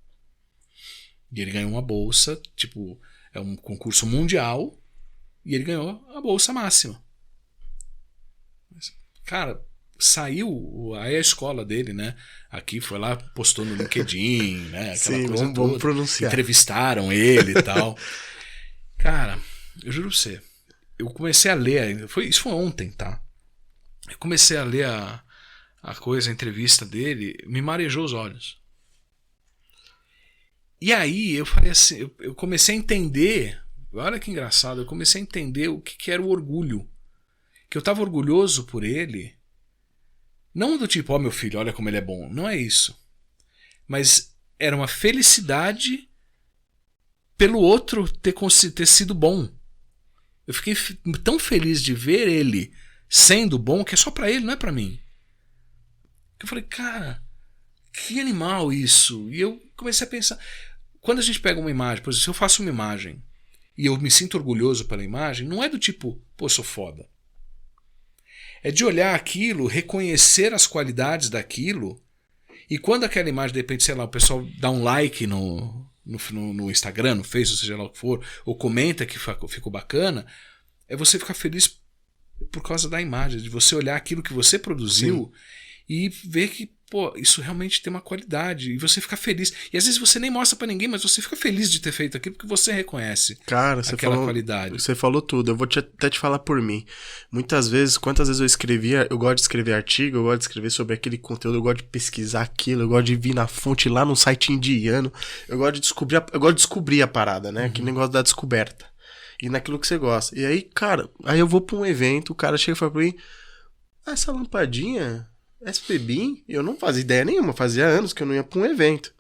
E ele ganhou uma bolsa, tipo, é um concurso mundial, e ele ganhou a bolsa máxima. Cara, saiu aí a escola dele, né? Aqui foi lá, postou no LinkedIn, né? Aquela Sim, coisa vamos toda. pronunciar. Entrevistaram ele e tal. Cara, eu juro pra você, eu comecei a ler, isso foi ontem, tá? Eu comecei a ler a coisa, a entrevista dele, me marejou os olhos. E aí eu falei assim, eu comecei a entender, olha que engraçado, eu comecei a entender o que era o orgulho. Que eu estava orgulhoso por ele, não do tipo, ó meu filho, olha como ele é bom, não é isso. Mas era uma felicidade pelo outro ter sido bom. Eu fiquei tão feliz de ver ele sendo bom, que é só pra ele, não é pra mim. Eu falei, cara, que animal isso. E eu comecei a pensar, quando a gente pega uma imagem, por exemplo, se eu faço uma imagem e eu me sinto orgulhoso pela imagem, não é do tipo, pô, sou foda. É de olhar aquilo, reconhecer as qualidades daquilo, e quando aquela imagem, de repente, sei lá, o pessoal dá um like no Instagram, no Facebook, seja lá o que for, ou comenta que ficou bacana, é você ficar feliz por causa da imagem, de você olhar aquilo que você produziu. Sim. E ver que, pô, isso realmente tem uma qualidade, e você fica feliz. E às vezes você nem mostra pra ninguém, mas você fica feliz de ter feito aquilo porque você reconhece, cara, aquela qualidade. Você falou tudo, eu vou até te falar por mim. Muitas vezes, quantas vezes eu escrevia, eu gosto de escrever artigo, eu gosto de escrever sobre aquele conteúdo, eu gosto de pesquisar aquilo, eu gosto de vir na fonte lá num site indiano, eu gosto de descobrir a parada, né? Aquele negócio da descoberta. E naquilo que você gosta. E aí, cara, aí eu vou pra um evento, o cara chega e fala pra mim, essa lampadinha... SPBIM, eu não fazia ideia nenhuma, fazia anos que eu não ia pra um evento.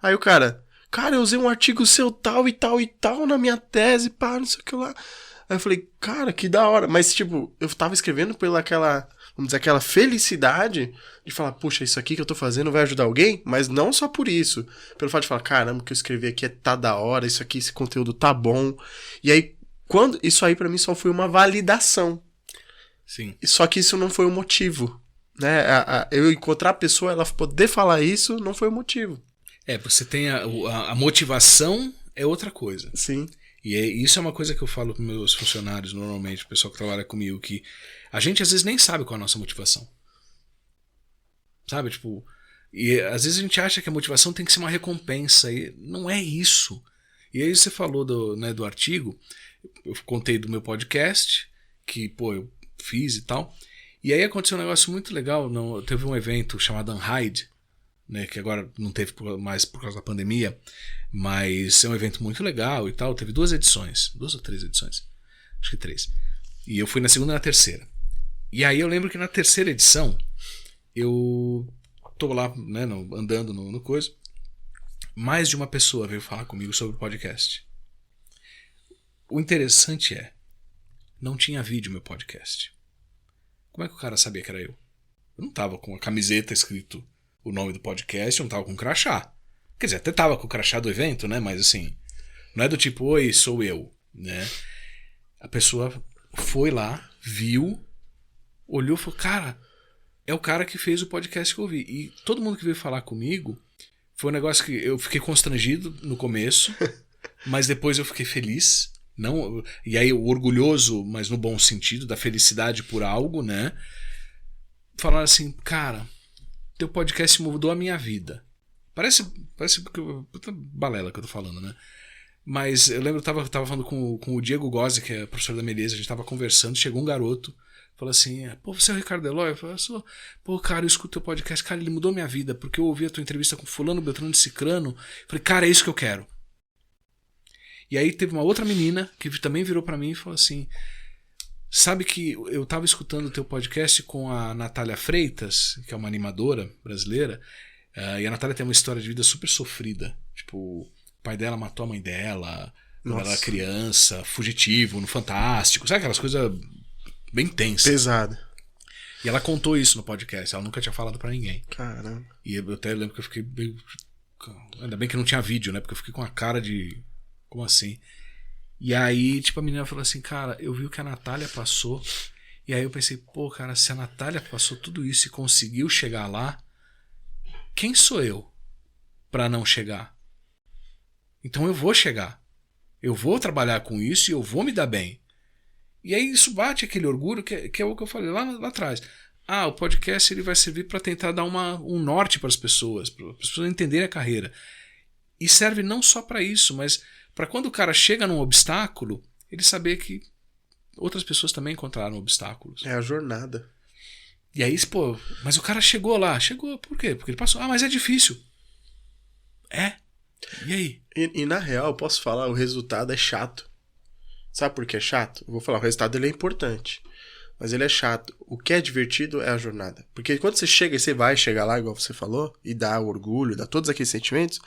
Aí o cara, eu usei um artigo seu tal e tal e tal na minha tese, pá, não sei o que lá. Aí eu falei, cara, que da hora. Mas, tipo, eu tava escrevendo pela vamos dizer, aquela felicidade de falar, puxa, isso aqui que eu tô fazendo vai ajudar alguém, mas não só por isso. Pelo fato de falar, caramba, o que eu escrevi aqui tá da hora, isso aqui, esse conteúdo tá bom. E aí, isso aí pra mim só foi uma validação. Sim. Só que isso não foi o motivo. Né? Eu encontrar a pessoa, ela poder falar isso, não foi o motivo. Você tem a motivação é outra coisa. Sim. E isso é uma coisa que eu falo para meus funcionários normalmente, o pessoal que trabalha comigo, que a gente às vezes nem sabe qual é a nossa motivação. Sabe, tipo, e às vezes a gente acha que a motivação tem que ser uma recompensa, e não é isso. E aí você falou do artigo, eu contei do meu podcast, que, pô, eu fiz e tal. E aí aconteceu um negócio muito legal. Teve um evento chamado Unhide, né, que agora não teve mais por causa da pandemia, mas é um evento muito legal e tal. Teve 2 edições, 2 ou 3 edições, acho que 3. E eu fui na segunda e na terceira. E aí eu lembro que na terceira edição eu tô lá, né, andando no coisa. Mais de uma pessoa veio falar comigo sobre o podcast. O interessante não tinha vídeo meu podcast. Como é que o cara sabia que era eu? Eu não tava com a camiseta escrito o nome do podcast, eu não tava com um crachá. Quer dizer, até tava com o crachá do evento, né? Mas assim, não é do tipo, oi, sou eu, né? A pessoa foi lá, viu, olhou e falou, cara, é o cara que fez o podcast que eu ouvi. E todo mundo que veio falar comigo, foi um negócio que eu fiquei constrangido no começo, mas depois eu fiquei feliz. Não, e aí orgulhoso, mas no bom sentido, da felicidade por algo, né? Falaram assim, cara, teu podcast mudou a minha vida. Parece puta balela que eu tô falando, né? Mas eu lembro que eu tava falando com o Diego Gozzi, que é professor da Meleza, a gente tava conversando, chegou um garoto, falou assim, pô, você é o Ricardo Eloy? Eu falei, pô, cara, eu escuto teu podcast, cara, ele mudou minha vida, porque eu ouvi a tua entrevista com fulano, Beltrano de Cicrano, falei, cara, é isso que eu quero. E aí teve uma outra menina que também virou pra mim e falou assim, sabe que eu tava escutando o teu podcast com a Natália Freitas, que é uma animadora brasileira, e a Natália tem uma história de vida super sofrida, tipo, o pai dela matou a mãe dela, quando ela era criança, fugitivo, no Fantástico, sabe aquelas coisas bem tensas. Pesado. E ela contou isso no podcast, ela nunca tinha falado pra ninguém. Caramba. E eu até lembro que eu fiquei meio... Ainda bem que não tinha vídeo, né, porque eu fiquei com a cara de... Como assim? E aí, tipo, a menina falou assim, cara, eu vi o que a Natália passou. E aí eu pensei, pô, cara, se a Natália passou tudo isso e conseguiu chegar lá, quem sou eu pra não chegar? Então eu vou chegar. Eu vou trabalhar com isso e eu vou me dar bem. E aí isso bate aquele orgulho que é o que eu falei lá atrás. O podcast ele vai servir para tentar dar um norte para as pessoas entenderem a carreira. E serve não só para isso, mas para quando o cara chega num obstáculo, ele saber que outras pessoas também encontraram obstáculos. É a jornada. E aí, pô, mas o cara chegou lá. Chegou, por quê? Porque ele passou. Mas é difícil. E aí? E na real, eu posso falar, o resultado é chato. Sabe por que é chato? Eu vou falar, o resultado ele é importante. Mas ele é chato. O que é divertido é a jornada. Porque quando você chega e você vai chegar lá, igual você falou, e dá orgulho, dá todos aqueles sentimentos...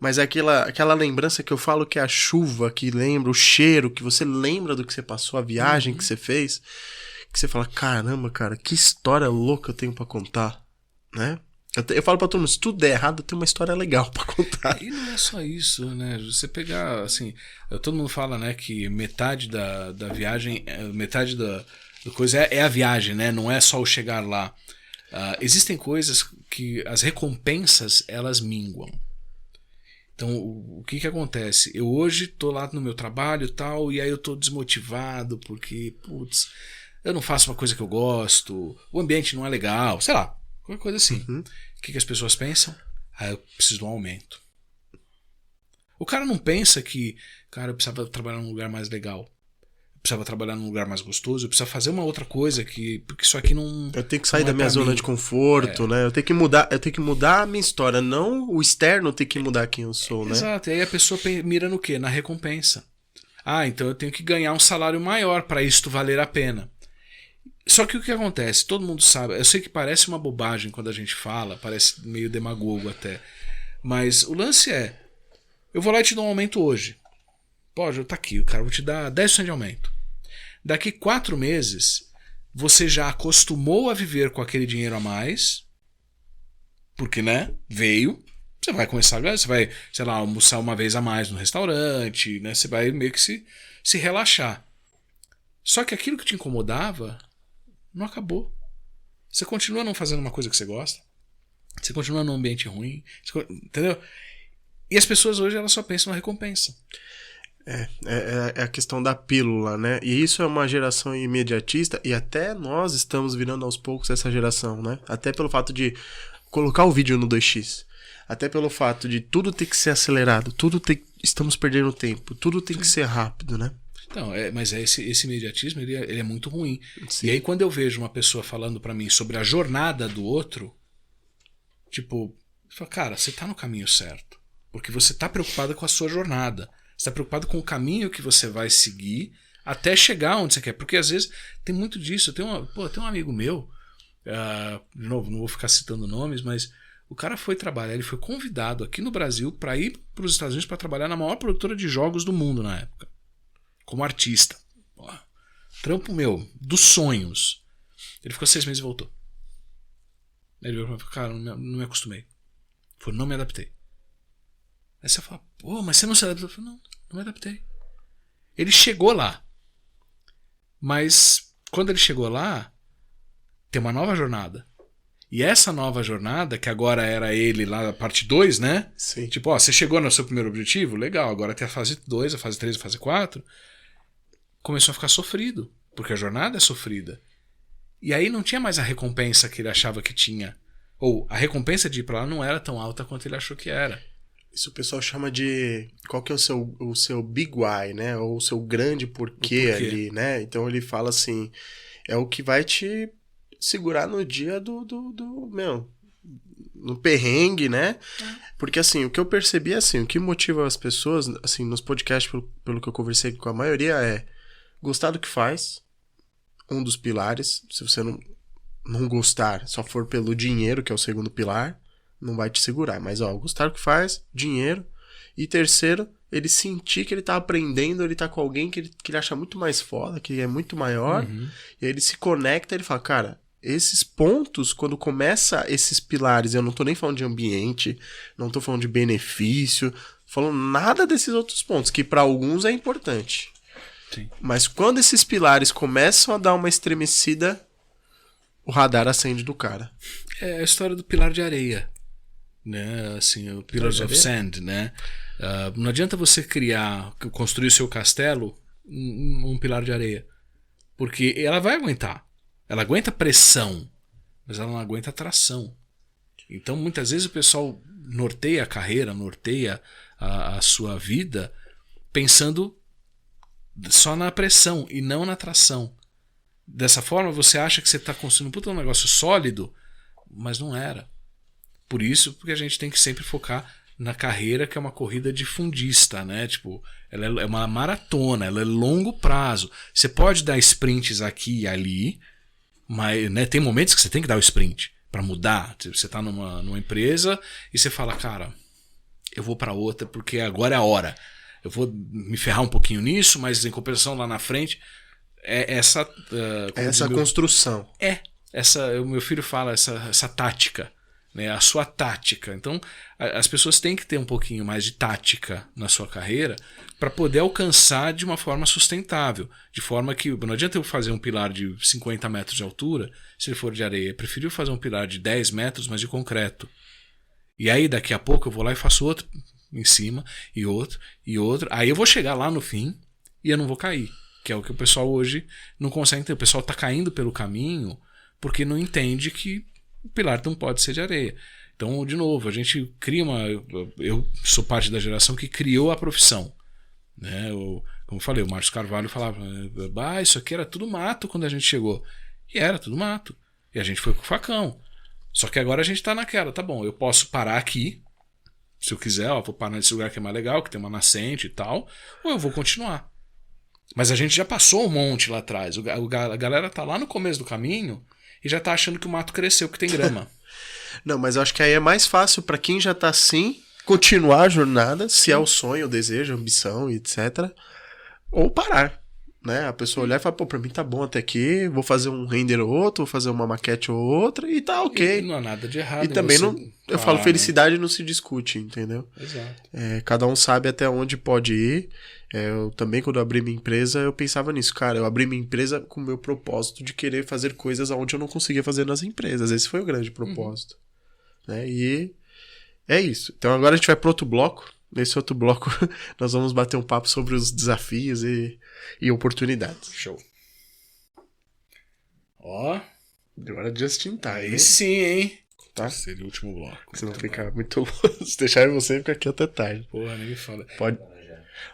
Mas é aquela lembrança que eu falo que é a chuva que lembra, o cheiro, que você lembra do que você passou, a viagem que você fez, que você fala, caramba, cara, que história louca eu tenho pra contar, né? Eu falo pra todo mundo, se tudo der errado, eu tenho uma história legal pra contar. E não é só isso, né? Você pegar, assim, todo mundo fala, né, que metade da viagem, metade da coisa é a viagem, né? Não é só o chegar lá. Existem coisas que as recompensas, elas minguam. Então, o que acontece? Eu hoje tô lá no meu trabalho e tal, e aí eu tô desmotivado porque, putz, eu não faço uma coisa que eu gosto, o ambiente não é legal, sei lá, qualquer coisa assim. Uhum. O que as pessoas pensam? Eu preciso de um aumento. O cara não pensa que, cara, eu precisava trabalhar num lugar mais legal. Eu precisava trabalhar num lugar mais gostoso, eu precisava fazer uma outra coisa porque isso aqui não... Eu tenho que sair da minha zona de conforto, né? Eu tenho que mudar a minha história, não o externo tem que mudar quem eu sou, né? Exato, e aí a pessoa mira no quê? Na recompensa. Então eu tenho que ganhar um salário maior para isto valer a pena. Só que o que acontece? Todo mundo sabe, eu sei que parece uma bobagem quando a gente fala, parece meio demagogo até, mas o lance é, eu vou lá e te dou um aumento hoje. Pode, tá aqui, cara, vou te dar 10% de aumento. Daqui 4 meses, você já acostumou a viver com aquele dinheiro a mais, porque, né, veio, você vai começar a ganhar, você vai, sei lá, almoçar uma vez a mais no restaurante, né, você vai meio que se relaxar. Só que aquilo que te incomodava não acabou. Você continua não fazendo uma coisa que você gosta, você continua num ambiente ruim, entendeu? E as pessoas hoje elas só pensam na recompensa. É a questão da pílula, né? E isso é uma geração imediatista e até nós estamos virando aos poucos essa geração, né? Até pelo fato de colocar o vídeo no 2x. Até pelo fato de tudo ter que ser acelerado, estamos perdendo tempo, tudo tem que ser rápido, né? Então, mas esse imediatismo, ele é muito ruim. Sim. E aí, quando eu vejo uma pessoa falando pra mim sobre a jornada do outro, tipo, eu falo, cara, você tá no caminho certo. Porque você tá preocupado com a sua jornada. Você tá preocupado com o caminho que você vai seguir até chegar onde você quer. Porque às vezes tem muito disso. Tem um amigo meu, de novo, não vou ficar citando nomes, mas o cara foi trabalhar, ele foi convidado aqui no Brasil para ir para os Estados Unidos para trabalhar na maior produtora de jogos do mundo na época, como artista. Porra, trampo meu, dos sonhos. Ele ficou 6 meses e voltou. Ele falou, cara, não me acostumei. Falei, não me adaptei. Aí você fala, pô, mas você não se adaptou? Eu falei, não me adaptei. Ele chegou lá. Mas quando ele chegou lá, tem uma nova jornada. E essa nova jornada, que agora era ele lá na parte 2, né? Sim. Tipo, ó, você chegou no seu primeiro objetivo? Legal, agora tem a fase 2, a fase 3, a fase 4. Começou a ficar sofrido, porque a jornada é sofrida. E aí não tinha mais a recompensa que ele achava que tinha. Ou a recompensa de ir pra lá não era tão alta quanto ele achou que era. Isso o pessoal chama de... Qual que é o seu big why, né? Ou o seu grande porquê ali, né? Então ele fala assim... É o que vai te segurar no dia no perrengue, né? Porque assim, o que eu percebi é assim... O que motiva as pessoas, assim, nos podcasts, pelo que eu conversei com a maioria, é... Gostar do que faz. Um dos pilares. Se você não gostar, só for pelo dinheiro, que é o segundo pilar... Não vai te segurar, mas gostar do que faz, dinheiro. E terceiro, ele sentir que ele tá aprendendo, ele tá com alguém que ele acha muito mais foda, que é muito maior. E aí ele se conecta e ele fala, cara, esses pontos, quando começa esses pilares, eu não tô nem falando de ambiente, não tô falando de benefício, falando nada desses outros pontos, que para alguns é importante. Sim. Mas quando esses pilares começam a dar uma estremecida, o radar acende do cara. É a história do pilar de areia. Né, assim, o Pillars of Sand, né? Não adianta você construir o seu castelo um pilar de areia, porque ela vai aguentar, ela aguenta pressão, mas ela não aguenta tração. Então muitas vezes o pessoal norteia a carreira, norteia a sua vida pensando só na pressão e não na tração. Dessa forma você acha que você está construindo um negócio sólido, mas não era. Por isso, porque a gente tem que sempre focar na carreira, que é uma corrida de fundista, né? Tipo, ela é uma maratona, ela é longo prazo. Você pode dar sprints aqui e ali, mas, né, tem momentos que você tem que dar o sprint para mudar. Você tá numa empresa e você fala, cara, eu vou para outra porque agora é a hora. Eu vou me ferrar um pouquinho nisso, mas em compensação lá na frente é essa construção. O meu filho fala essa tática. Né, a sua tática. Então, as pessoas têm que ter um pouquinho mais de tática na sua carreira para poder alcançar de uma forma sustentável. De forma que não adianta eu fazer um pilar de 50 metros de altura se ele for de areia. Eu prefiro fazer um pilar de 10 metros, mas de concreto. E aí, daqui a pouco, eu vou lá e faço outro em cima, e outro, e outro. Aí eu vou chegar lá no fim e eu não vou cair. Que é o que o pessoal hoje não consegue entender. O pessoal está caindo pelo caminho porque não entende que o pilar não pode ser de areia. Então, de novo, a gente cria eu sou parte da geração que criou a profissão. Né? Como eu falei, o Márcio Carvalho falava, isso aqui era tudo mato quando a gente chegou. E era tudo mato. E a gente foi com o facão. Só que agora a gente tá naquela, tá bom, eu posso parar aqui, se eu quiser, vou parar nesse lugar que é mais legal, que tem uma nascente e tal, ou eu vou continuar. Mas a gente já passou um monte lá atrás. A galera tá lá no começo do caminho e já tá achando que o mato cresceu, que tem grama. Não, mas eu acho que aí é mais fácil pra quem já tá assim, continuar a jornada, se é o sonho, o desejo, a ambição, etc. Ou parar, né? A pessoa olhar e falar, pô, pra mim tá bom até aqui, vou fazer um render ou outro, vou fazer uma maquete ou outra e tá ok. E não há nada de errado. E também eu falo, felicidade não se discute, entendeu? Exato. Cada um sabe até onde pode ir. Eu também, quando eu abri minha empresa, eu pensava nisso. Cara, eu abri minha empresa com o meu propósito de querer fazer coisas onde eu não conseguia fazer nas empresas. Esse foi o grande propósito. Né? E é isso. Então agora a gente vai para outro bloco. Nesse outro bloco nós vamos bater um papo sobre os desafios e oportunidades. Show. Ó. Agora just in time. Aí sim, hein? Tá? Seria o último bloco. Se não ficar muito longe. Se deixar você, fica aqui até tarde. Porra, nem me fala. Pode.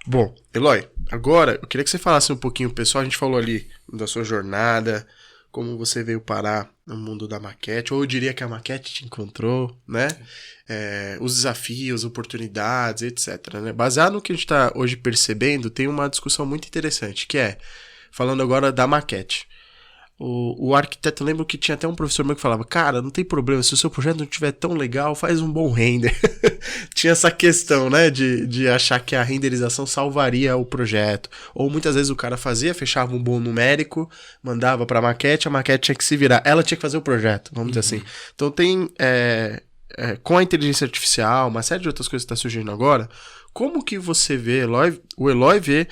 Bom, Eloy, agora eu queria que você falasse um pouquinho, pessoal, a gente falou ali da sua jornada, como você veio parar no mundo da maquete, ou eu diria que a maquete te encontrou, né? Os desafios, oportunidades, etc, né? Baseado no que a gente está hoje percebendo, tem uma discussão muito interessante, que é, falando agora da maquete. O arquiteto, lembra que tinha até um professor meu que falava, cara, não tem problema, se o seu projeto não estiver tão legal, faz um bom render. Tinha essa questão, né, de achar que a renderização salvaria o projeto. Ou muitas vezes o cara fazia, fechava um bom numérico, mandava pra maquete, a maquete tinha que se virar. Ela tinha que fazer o projeto, vamos dizer assim. Então tem, com a inteligência artificial, uma série de outras coisas que está surgindo agora, como que você vê, o Eloy vê,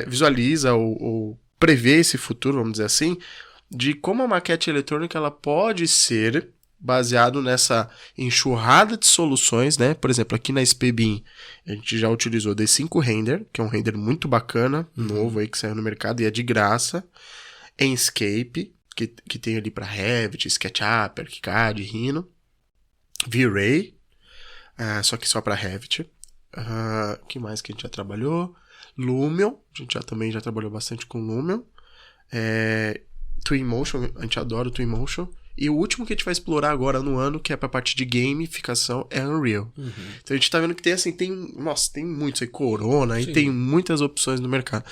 visualiza ou prevê esse futuro, vamos dizer assim, de como a maquete eletrônica ela pode ser baseado nessa enxurrada de soluções, né? Por exemplo, aqui na SPBIM a gente já utilizou D5 Render, que é um render muito bacana, novo aí que saiu no mercado e é de graça. Enscape, que tem ali para Revit, SketchUp, ArchiCAD, Rhino. V-Ray, só que só para Revit. Que mais que a gente já trabalhou? Lumion, a gente também já trabalhou bastante com Lumion. Twinmotion, a gente adora o Twinmotion. E o último que a gente vai explorar agora no ano, que é pra parte de gamificação, é Unreal. Então a gente tá vendo que tem assim, tem muitos aí, Corona, aí tem muitas opções no mercado.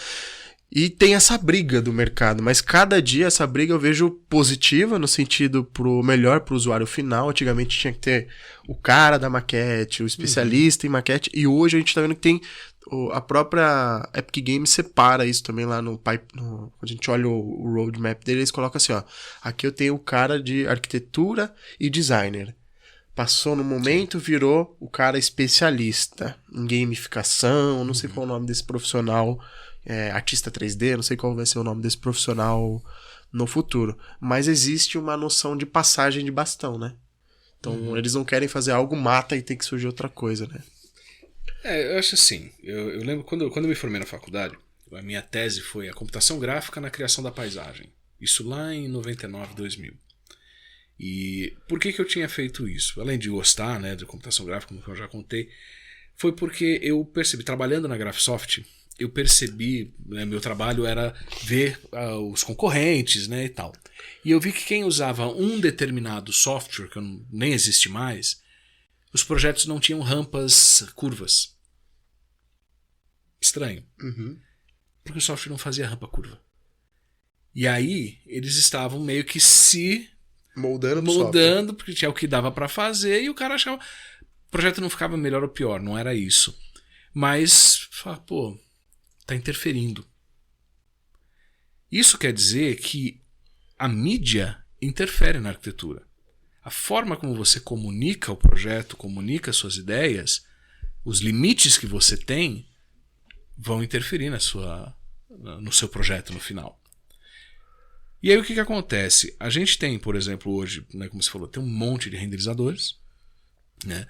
E tem essa briga do mercado, mas cada dia essa briga eu vejo positiva no sentido melhor pro usuário final. Antigamente tinha que ter o cara da maquete, o especialista em maquete, e hoje a gente tá vendo que tem a própria Epic Games separa isso também lá no pipe. Quando a gente olha o roadmap dele, eles colocam assim, ó, aqui eu tenho o cara de arquitetura e designer. Passou no momento, virou o cara especialista em gamificação, não sei qual é o nome desse profissional, artista 3D, não sei qual vai ser o nome desse profissional no futuro. Mas existe uma noção de passagem de bastão, né? Então eles não querem fazer algo mata e tem que surgir outra coisa, né? Eu acho assim, eu lembro quando eu me formei na faculdade, a minha tese foi a computação gráfica na criação da paisagem. Isso lá em 99, 2000. E por que eu tinha feito isso? Além de gostar, né, de computação gráfica, como eu já contei, foi porque eu percebi, trabalhando na Graphisoft, eu percebi, né, meu trabalho era ver os concorrentes, né, e tal. E eu vi que quem usava um determinado software, que nem existe mais, os projetos não tinham rampas curvas. Estranho. Porque o software não fazia rampa curva. E aí, eles estavam meio que se moldando porque tinha o que dava pra fazer, e o cara achava... O projeto não ficava melhor ou pior, não era isso. Mas, pô, tá interferindo. Isso quer dizer que a mídia interfere na arquitetura. A forma como você comunica o projeto, comunica suas ideias, os limites que você tem vão interferir no seu projeto no final. E aí o que acontece? A gente tem, por exemplo, hoje, né, como você falou, tem um monte de renderizadores. Né?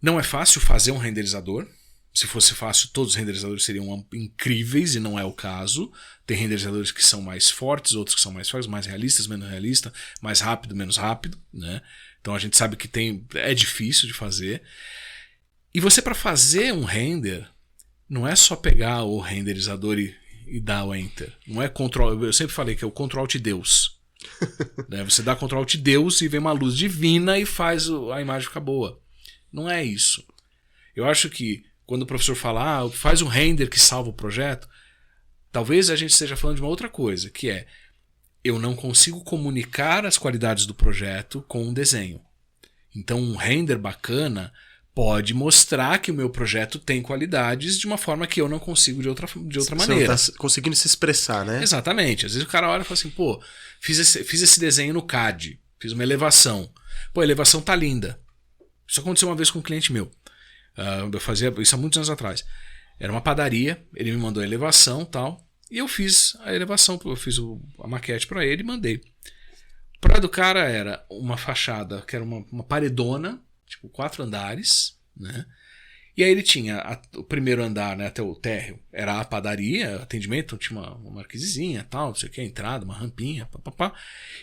Não é fácil fazer um renderizador. Se fosse fácil, todos os renderizadores seriam incríveis, e não é o caso. Tem renderizadores que são mais fortes, outros que são mais fracos, mais realistas, menos realistas, mais rápido, menos rápido. Né? Então a gente sabe que é difícil de fazer. E você, para fazer um render, não é só pegar o renderizador e dar o Enter. Não é Ctrl. Eu sempre falei que é o Ctrl Alt Deus. Né? Você dá Ctrl Alt Deus e vem uma luz divina e faz a imagem ficar boa. Não é isso. Eu acho que quando o professor fala, faz um render que salva o projeto, talvez a gente esteja falando de uma outra coisa, que é, eu não consigo comunicar as qualidades do projeto com um desenho. Então um render bacana pode mostrar que o meu projeto tem qualidades de uma forma que eu não consigo de outra maneira. Você não tá conseguindo se expressar, né? Exatamente. Às vezes o cara olha e fala assim, pô, fiz esse desenho no CAD, fiz uma elevação. Pô, a elevação tá linda. Isso aconteceu uma vez com um cliente meu. Eu fazia isso há muitos anos atrás. Era uma padaria, ele me mandou a elevação e tal, e eu fiz a elevação, eu fiz a maquete para ele e mandei. O projeto do cara era uma fachada, que era uma paredona, tipo 4 andares, né? E aí ele tinha o primeiro andar, né, até o térreo, era a padaria, atendimento, então tinha uma marquisezinha, tal, não sei o que, entrada, uma rampinha, papapá.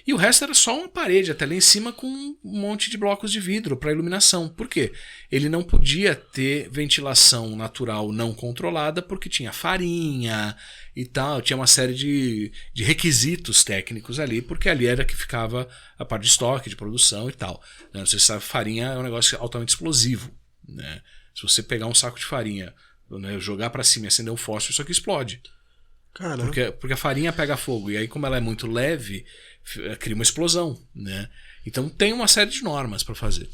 E o resto era só uma parede até lá em cima com um monte de blocos de vidro para iluminação. Por quê? Ele não podia ter ventilação natural não controlada porque tinha farinha e tal, tinha uma série de requisitos técnicos ali, porque ali era que ficava a parte de estoque, de produção e tal. Não sei se sabe, farinha é um negócio altamente explosivo, né? Se você pegar um saco de farinha, né, jogar para cima e acender um fósforo, isso aqui explode. Caramba. Porque a farinha pega fogo. E aí, como ela é muito leve, cria uma explosão, né? Então tem uma série de normas para fazer.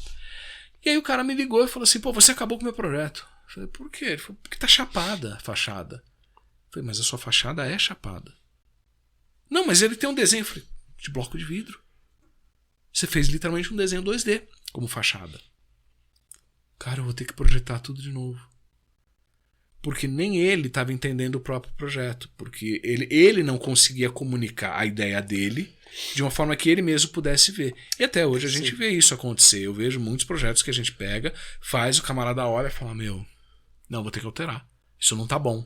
E aí o cara me ligou e falou assim, pô, você acabou com o meu projeto. Eu falei, por quê? Ele falou, porque tá chapada a fachada. Eu falei, mas a sua fachada é chapada. Não, mas ele tem um desenho. Eu falei, de bloco de vidro. Você fez literalmente um desenho 2D como fachada. Cara, eu vou ter que projetar tudo de novo. Porque nem ele estava entendendo o próprio projeto. Porque ele não conseguia comunicar a ideia dele de uma forma que ele mesmo pudesse ver. E até hoje a gente vê isso acontecer. Eu vejo muitos projetos que a gente pega, faz, o camarada olha e fala, meu, não, vou ter que alterar. Isso não tá bom.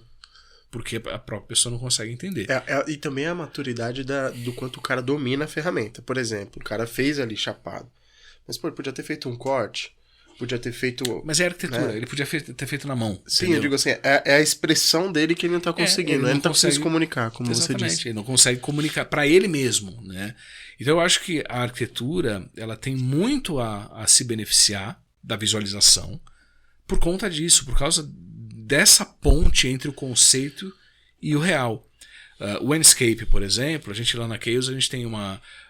Porque a própria pessoa não consegue entender. E também a maturidade do quanto o cara domina a ferramenta. Por exemplo, o cara fez ali chapado. Mas, pô, ele podia ter feito um corte. Podia ter feito... Mas é arquitetura, né? Ele podia ter feito na mão. Sim, entendeu? eu digo assim, é a expressão dele que ele não tá conseguindo. Ele não tá conseguindo se comunicar, como Exatamente, você disse. Ele não consegue comunicar para ele mesmo, né? Então eu acho que a arquitetura, ela tem muito a se beneficiar da visualização por conta disso, por causa dessa ponte entre o conceito e o real. O Enscape, por exemplo, a gente lá na Chaos, a gente tem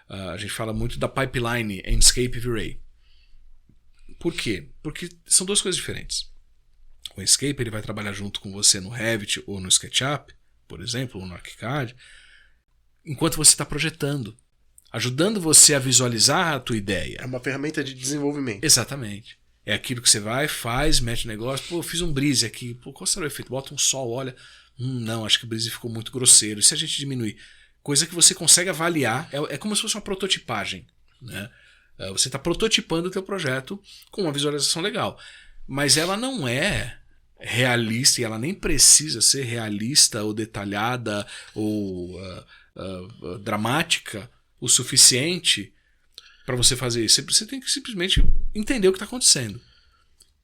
a gente fala muito da pipeline Enscape V-Ray. Por quê? Porque são duas coisas diferentes. O Enscape ele vai trabalhar junto com você no Revit ou no SketchUp, por exemplo, ou no ArchiCAD, enquanto você está projetando, ajudando você a visualizar a tua ideia. É uma ferramenta de desenvolvimento. Exatamente. É aquilo que você vai, faz, mete o negócio. Pô, eu fiz um brise aqui. Pô, qual será o efeito? Bota um sol, olha. Não, acho que o brise ficou muito grosseiro. E se a gente diminuir? Coisa que você consegue avaliar. É como se fosse uma prototipagem, né? Você está prototipando o teu projeto com uma visualização legal. Mas ela não é realista e ela nem precisa ser realista ou detalhada ou dramática o suficiente para você fazer isso. Você tem que simplesmente entender o que está acontecendo.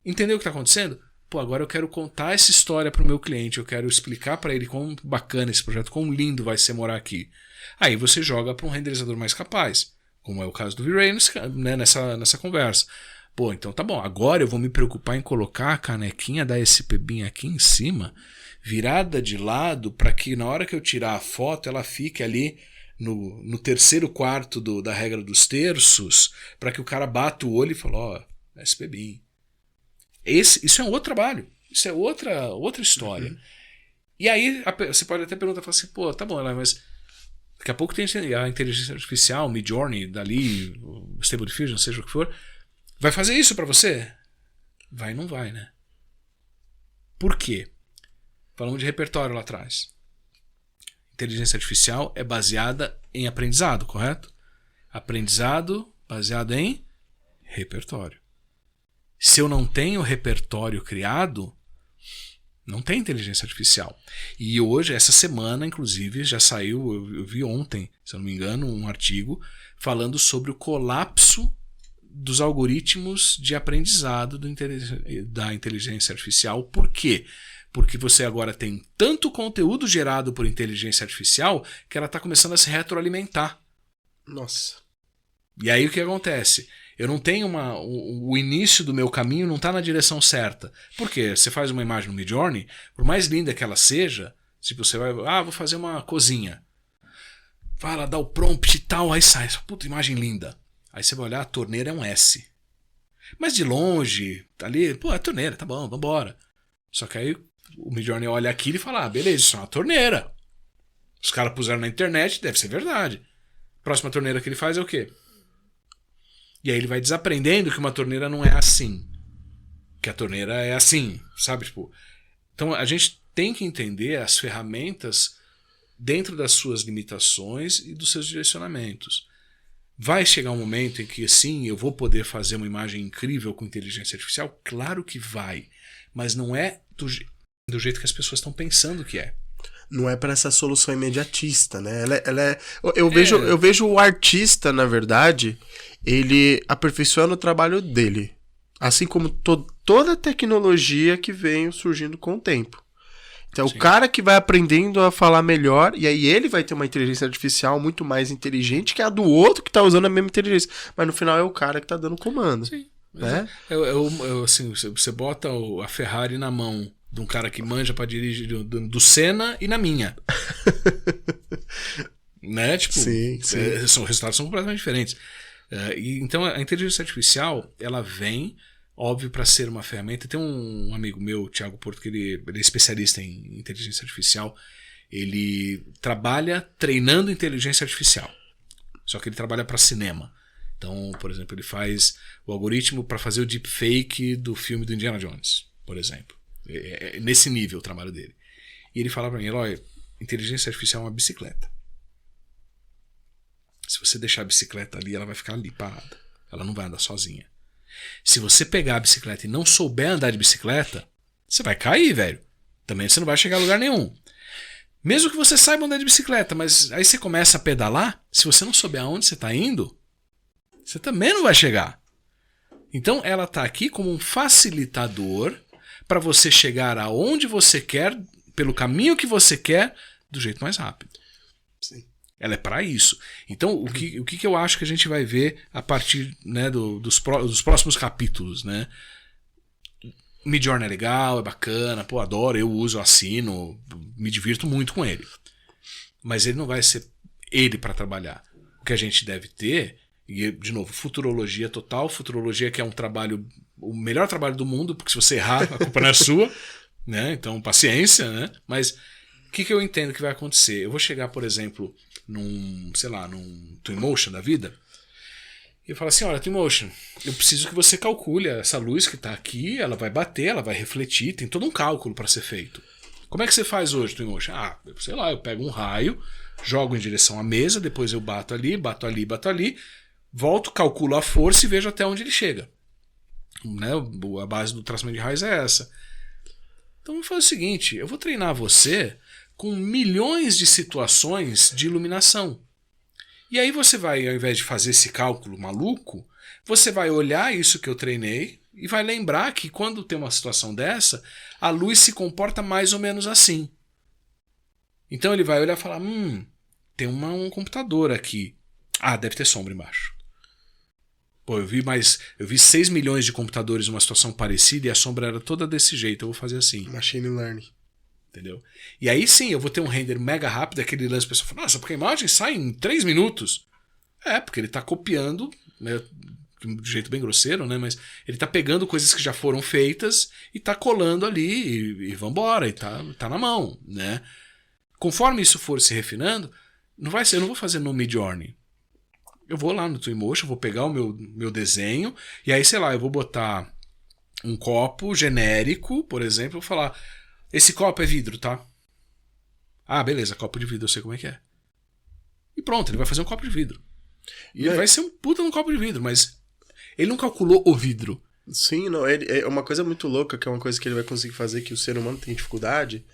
Entender o que está acontecendo? Pô, agora eu quero contar essa história para o meu cliente, eu quero explicar para ele quão bacana esse projeto, quão lindo vai ser morar aqui. Aí você joga para um renderizador mais capaz, como é o caso do V-Ray, né, nessa conversa. Pô, então tá bom, agora eu vou me preocupar em colocar a canequinha da SPBIM aqui em cima, virada de lado, para que na hora que eu tirar a foto, ela fique ali no terceiro quarto da regra dos terços, para que o cara bata o olho e fale, ó, SPBIM. Isso é um outro trabalho, isso é outra história. Uhum. E aí você pode até perguntar, assim, pô, tá bom, mas... Daqui a pouco tem a inteligência artificial, Midjourney, dali, Stable Diffusion, seja o que for. Vai fazer isso para você? Vai ou não vai, né? Por quê? Falamos de repertório lá atrás. Inteligência artificial é baseada em aprendizado, correto? Aprendizado baseado em repertório. Se eu não tenho repertório criado, não tem inteligência artificial. E hoje, essa semana, inclusive, já saiu, eu vi ontem, se eu não me engano, um artigo falando sobre o colapso dos algoritmos de aprendizado da inteligência artificial. Por quê? Porque você agora tem tanto conteúdo gerado por inteligência artificial que ela está começando a se retroalimentar. Nossa. E aí o que acontece? Eu não tenho o início do meu caminho não está na direção certa. Por quê? Você faz uma imagem no Midjourney, por mais linda que ela seja, tipo, você vai, vou fazer uma cozinha. Vai lá, dá o prompt e tal, aí sai, puta, imagem linda. Aí você vai olhar, a torneira é um S. Mas de longe, ali, pô, é torneira, tá bom, vambora. Só que aí o Midjourney olha aquilo e fala, beleza, isso é uma torneira. Os caras puseram na internet, deve ser verdade. Próxima torneira que ele faz é o quê? E aí ele vai desaprendendo que uma torneira não é assim. Que a torneira é assim, sabe? Tipo, então a gente tem que entender as ferramentas dentro das suas limitações e dos seus direcionamentos. Vai chegar um momento em que, sim, eu vou poder fazer uma imagem incrível com inteligência artificial? Claro que vai. Mas não é do jeito que as pessoas estão pensando que é. Não é para essa solução imediatista, né? Eu vejo o artista, na verdade, ele aperfeiçoando o trabalho dele. Assim como toda a tecnologia que vem surgindo com o tempo. Então, sim, o cara que vai aprendendo a falar melhor, e aí ele vai ter uma inteligência artificial muito mais inteligente que a do outro que tá usando a mesma inteligência. Mas no final é o cara que tá dando comando. Sim. Né? Assim, você bota a Ferrari na mão de um cara que manja pra dirigir do Senna e na minha. Né? Tipo, sim. Os resultados são completamente diferentes. Então a inteligência artificial, ela vem, óbvio, para ser uma ferramenta. Tem um amigo meu, Thiago Porto, que ele é especialista em inteligência artificial. Ele trabalha treinando inteligência artificial. Só que ele trabalha para cinema. Então, por exemplo, ele faz o algoritmo para fazer o deepfake do filme do Indiana Jones, por exemplo. É nesse nível o trabalho dele. E ele fala para mim, Eloy, inteligência artificial é uma bicicleta. Se você deixar a bicicleta ali, ela vai ficar ali parada. Ela não vai andar sozinha. Se você pegar a bicicleta e não souber andar de bicicleta, você vai cair, velho. Também você não vai chegar a lugar nenhum. Mesmo que você saiba andar de bicicleta, mas aí você começa a pedalar, se você não souber aonde você está indo, você também não vai chegar. Então ela está aqui como um facilitador para você chegar aonde você quer, pelo caminho que você quer, do jeito mais rápido. Sim. Ela é para isso. Então, o que eu acho que a gente vai ver a partir, né, dos próximos capítulos, né? Midjourney é legal, é bacana, pô, adoro, eu uso, assino, me divirto muito com ele. Mas ele não vai ser ele para trabalhar. O que a gente deve ter, e de novo, futurologia total, futurologia que é um trabalho, o melhor trabalho do mundo, porque se você errar, a culpa não é sua, né? Então, paciência, né? Mas o que eu entendo que vai acontecer? Eu vou chegar, por exemplo, num Twinmotion da vida, e eu falo assim, olha, Twinmotion, eu preciso que você calcule essa luz que está aqui, ela vai bater, ela vai refletir, tem todo um cálculo para ser feito. Como é que você faz hoje, Twinmotion? Sei lá, eu pego um raio, jogo em direção à mesa, depois eu bato ali, volto, calculo a força e vejo até onde ele chega. Né? A base do traçamento de raios é essa. Então eu vou fazer o seguinte, eu vou treinar você com milhões de situações de iluminação. E aí você vai, ao invés de fazer esse cálculo maluco, você vai olhar isso que eu treinei e vai lembrar que quando tem uma situação dessa, a luz se comporta mais ou menos assim. Então ele vai olhar e falar, tem um computador aqui. Deve ter sombra embaixo. Pô, eu vi 6 milhões de computadores numa situação parecida e a sombra era toda desse jeito, eu vou fazer assim. Machine Learning. Entendeu? E aí sim, eu vou ter um render mega rápido, aquele lance, a pessoa fala, nossa, porque a imagem sai em 3 minutos. Porque ele está copiando, né, de um jeito bem grosseiro, né, mas ele está pegando coisas que já foram feitas e está colando ali e vambora, e tá na mão, né? Conforme isso for se refinando, eu não vou fazer no Midjourney. Eu vou lá no Twinmotion, vou pegar o meu desenho, e aí, sei lá, eu vou botar um copo genérico, por exemplo, vou falar, esse copo é vidro, tá? Beleza, copo de vidro, eu sei como é que é. E pronto, ele vai fazer um copo de vidro. E ele vai ser um puta num copo de vidro, mas ele não calculou o vidro. Sim, não, é uma coisa muito louca, que é uma coisa que ele vai conseguir fazer, que o ser humano tem dificuldade,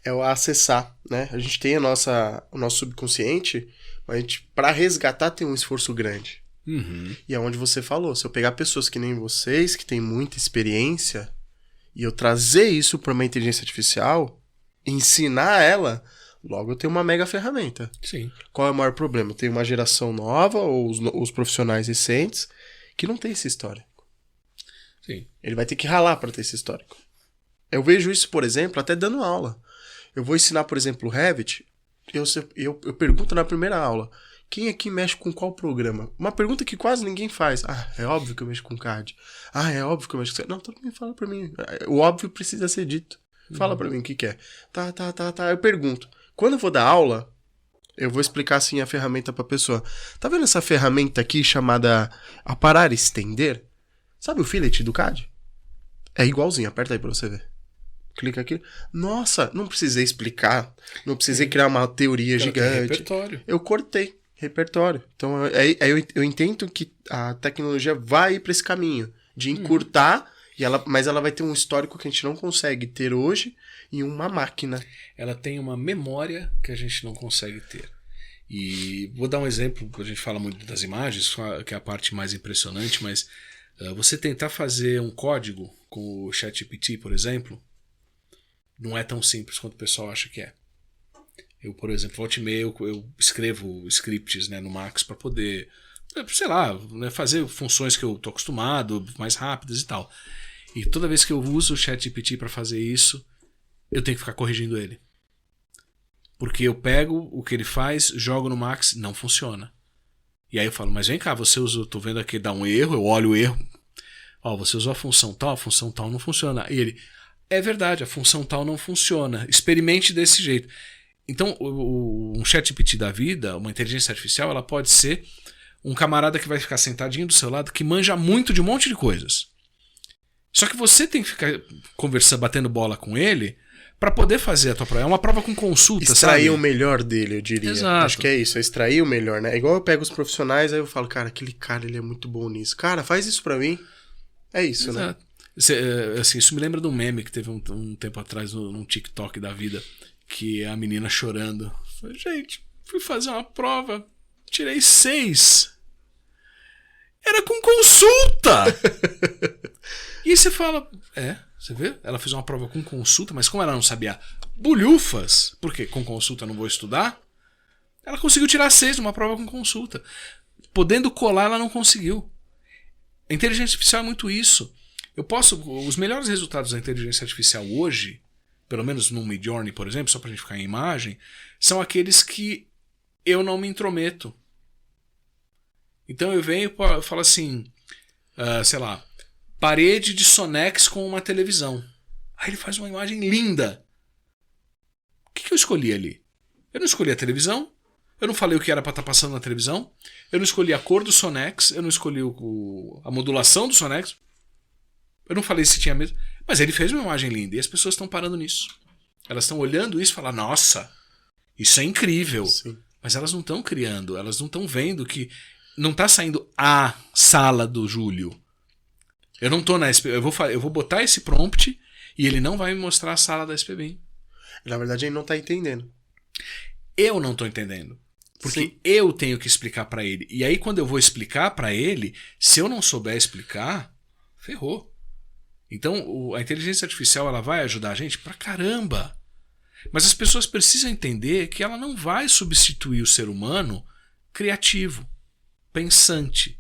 é o acessar, né? A gente tem o nosso subconsciente, mas a gente, pra resgatar, tem um esforço grande. Uhum. E é onde você falou, se eu pegar pessoas que nem vocês, que têm muita experiência, e eu trazer isso para uma inteligência artificial, ensinar ela, logo eu tenho uma mega ferramenta. Sim. Qual é o maior problema? Eu tenho uma geração nova, ou os profissionais recentes, que não tem esse histórico. Sim. Ele vai ter que ralar para ter esse histórico. Eu vejo isso, por exemplo, até dando aula. Eu vou ensinar, por exemplo, o Revit, eu pergunto na primeira aula, quem aqui mexe com qual programa? Uma pergunta que quase ninguém faz. É óbvio que eu mexo com CAD. É óbvio que eu mexo com... Não, todo mundo fala pra mim. O óbvio precisa ser dito. Fala pra mim o que é. Tá. Eu pergunto. Quando eu vou dar aula, eu vou explicar assim a ferramenta pra pessoa. Tá vendo essa ferramenta aqui chamada aparar e estender? Sabe o fillet do CAD? É igualzinho. Aperta aí pra você ver. Clica aqui. Nossa, não precisei explicar. Não precisei criar uma teoria gigante. Repertório. Eu cortei. Repertório. Então, eu entendo que a tecnologia vai para esse caminho de encurtar, mas ela vai ter um histórico que a gente não consegue ter hoje em uma máquina. Ela tem uma memória que a gente não consegue ter. E vou dar um exemplo, a gente fala muito das imagens, que é a parte mais impressionante, mas você tentar fazer um código com o ChatGPT, por exemplo, não é tão simples quanto o pessoal acha que é. Eu, por exemplo, volta e meia, eu escrevo scripts, né, no Max para poder, sei lá, né, fazer funções que eu tô acostumado, mais rápidas e tal. E toda vez que eu uso o ChatGPT para fazer isso, eu tenho que ficar corrigindo ele. Porque eu pego o que ele faz, jogo no Max, não funciona. E aí eu falo, mas vem cá, você usou, tô vendo aqui, dá um erro, eu olho o erro. Ó, você usou a função tal não funciona. E ele, é verdade, a função tal não funciona. Experimente desse jeito. Então, um ChatGPT da vida, uma inteligência artificial, ela pode ser um camarada que vai ficar sentadinho do seu lado, que manja muito de um monte de coisas. Só que você tem que ficar conversando, batendo bola com ele, para poder fazer a tua prova. É uma prova com consulta, extrair sabe? o melhor dele, eu diria. Exato. Acho que é isso, é extrair o melhor, né? Igual eu pego os profissionais, aí eu falo, cara, aquele cara, ele é muito bom nisso. Cara, faz isso pra mim. É isso, Exato. Né? Assim, isso me lembra de um meme que teve um tempo atrás num TikTok da vida, que é a menina chorando. Falei, gente, fui fazer uma prova, tirei 6. Era com consulta! E aí você fala, você vê? Ela fez uma prova com consulta, mas como ela não sabia bulhufas, porque com consulta eu não vou estudar, ela conseguiu tirar 6 numa prova com consulta. Podendo colar, ela não conseguiu. A inteligência artificial é muito isso. Os melhores resultados da inteligência artificial hoje, pelo menos no Midjourney, por exemplo, só pra gente ficar em imagem, são aqueles que eu não me intrometo. Então eu venho e falo assim, sei lá, parede de Sonex com uma televisão. Aí ele faz uma imagem linda. O que eu escolhi ali? Eu não escolhi a televisão, eu não falei o que era para estar passando na televisão, eu não escolhi a cor do Sonex, eu não escolhi a modulação do Sonex, eu não falei se tinha mesmo, mas ele fez uma imagem linda e as pessoas estão parando nisso. Elas estão olhando isso e falando, nossa, isso é incrível. Sim. Mas elas não estão criando, elas não estão vendo que não está saindo a sala do Júlio. Eu não tô na SPBim. Eu vou botar esse prompt e ele não vai me mostrar a sala da SPBim. Na verdade, ele não tá entendendo. Eu não tô entendendo. Porque Sim. eu tenho que explicar para ele. E aí, quando eu vou explicar para ele, se eu não souber explicar, ferrou. Então, a inteligência artificial ela vai ajudar a gente pra caramba. Mas as pessoas precisam entender que ela não vai substituir o ser humano criativo, pensante.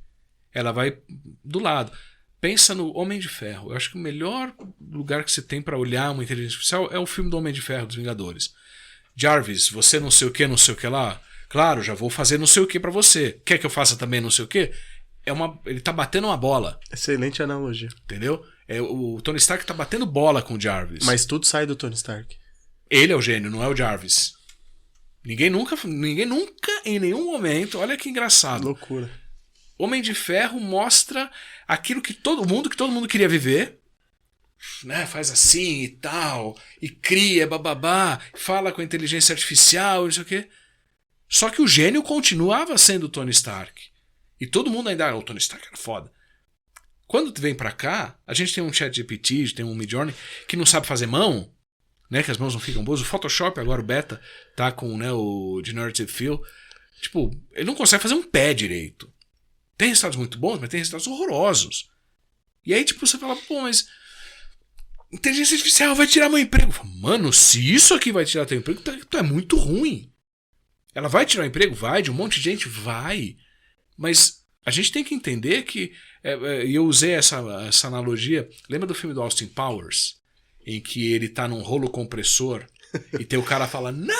Ela vai do lado. Pensa no Homem de Ferro. Eu acho que o melhor lugar que você tem para olhar uma inteligência artificial é o filme do Homem de Ferro, dos Vingadores. Jarvis, você não sei o que lá. Claro, já vou fazer não sei o que para você. Quer que eu faça também não sei o que? Ele tá batendo uma bola. Excelente analogia. Entendeu? O Tony Stark tá batendo bola com o Jarvis. Mas tudo sai do Tony Stark. Ele é o gênio, não é o Jarvis. Ninguém nunca, em nenhum momento, olha que engraçado. Loucura. Homem de Ferro mostra aquilo que todo mundo queria viver, né? Faz assim e tal, e cria, bababá, fala com a inteligência artificial, não sei o quê. Só que o gênio continuava sendo o Tony Stark. E todo mundo ainda, o Tony Stark era foda. Quando vem pra cá, a gente tem um ChatGPT, tem um Midjourney, que não sabe fazer mão, né? Que as mãos não ficam boas. O Photoshop, agora o beta, tá com, né, o Generative Fill. Tipo, ele não consegue fazer um pé direito. Tem resultados muito bons, mas tem resultados horrorosos. E aí, tipo, você fala, pô, mas inteligência artificial vai tirar meu emprego. Mano, se isso aqui vai tirar teu emprego, tu é muito ruim. Ela vai tirar o emprego? Vai. De um monte de gente? Vai. Mas a gente tem que entender que... E eu usei essa analogia. Lembra do filme do Austin Powers? Em que ele tá num rolo compressor e tem o cara fala, não!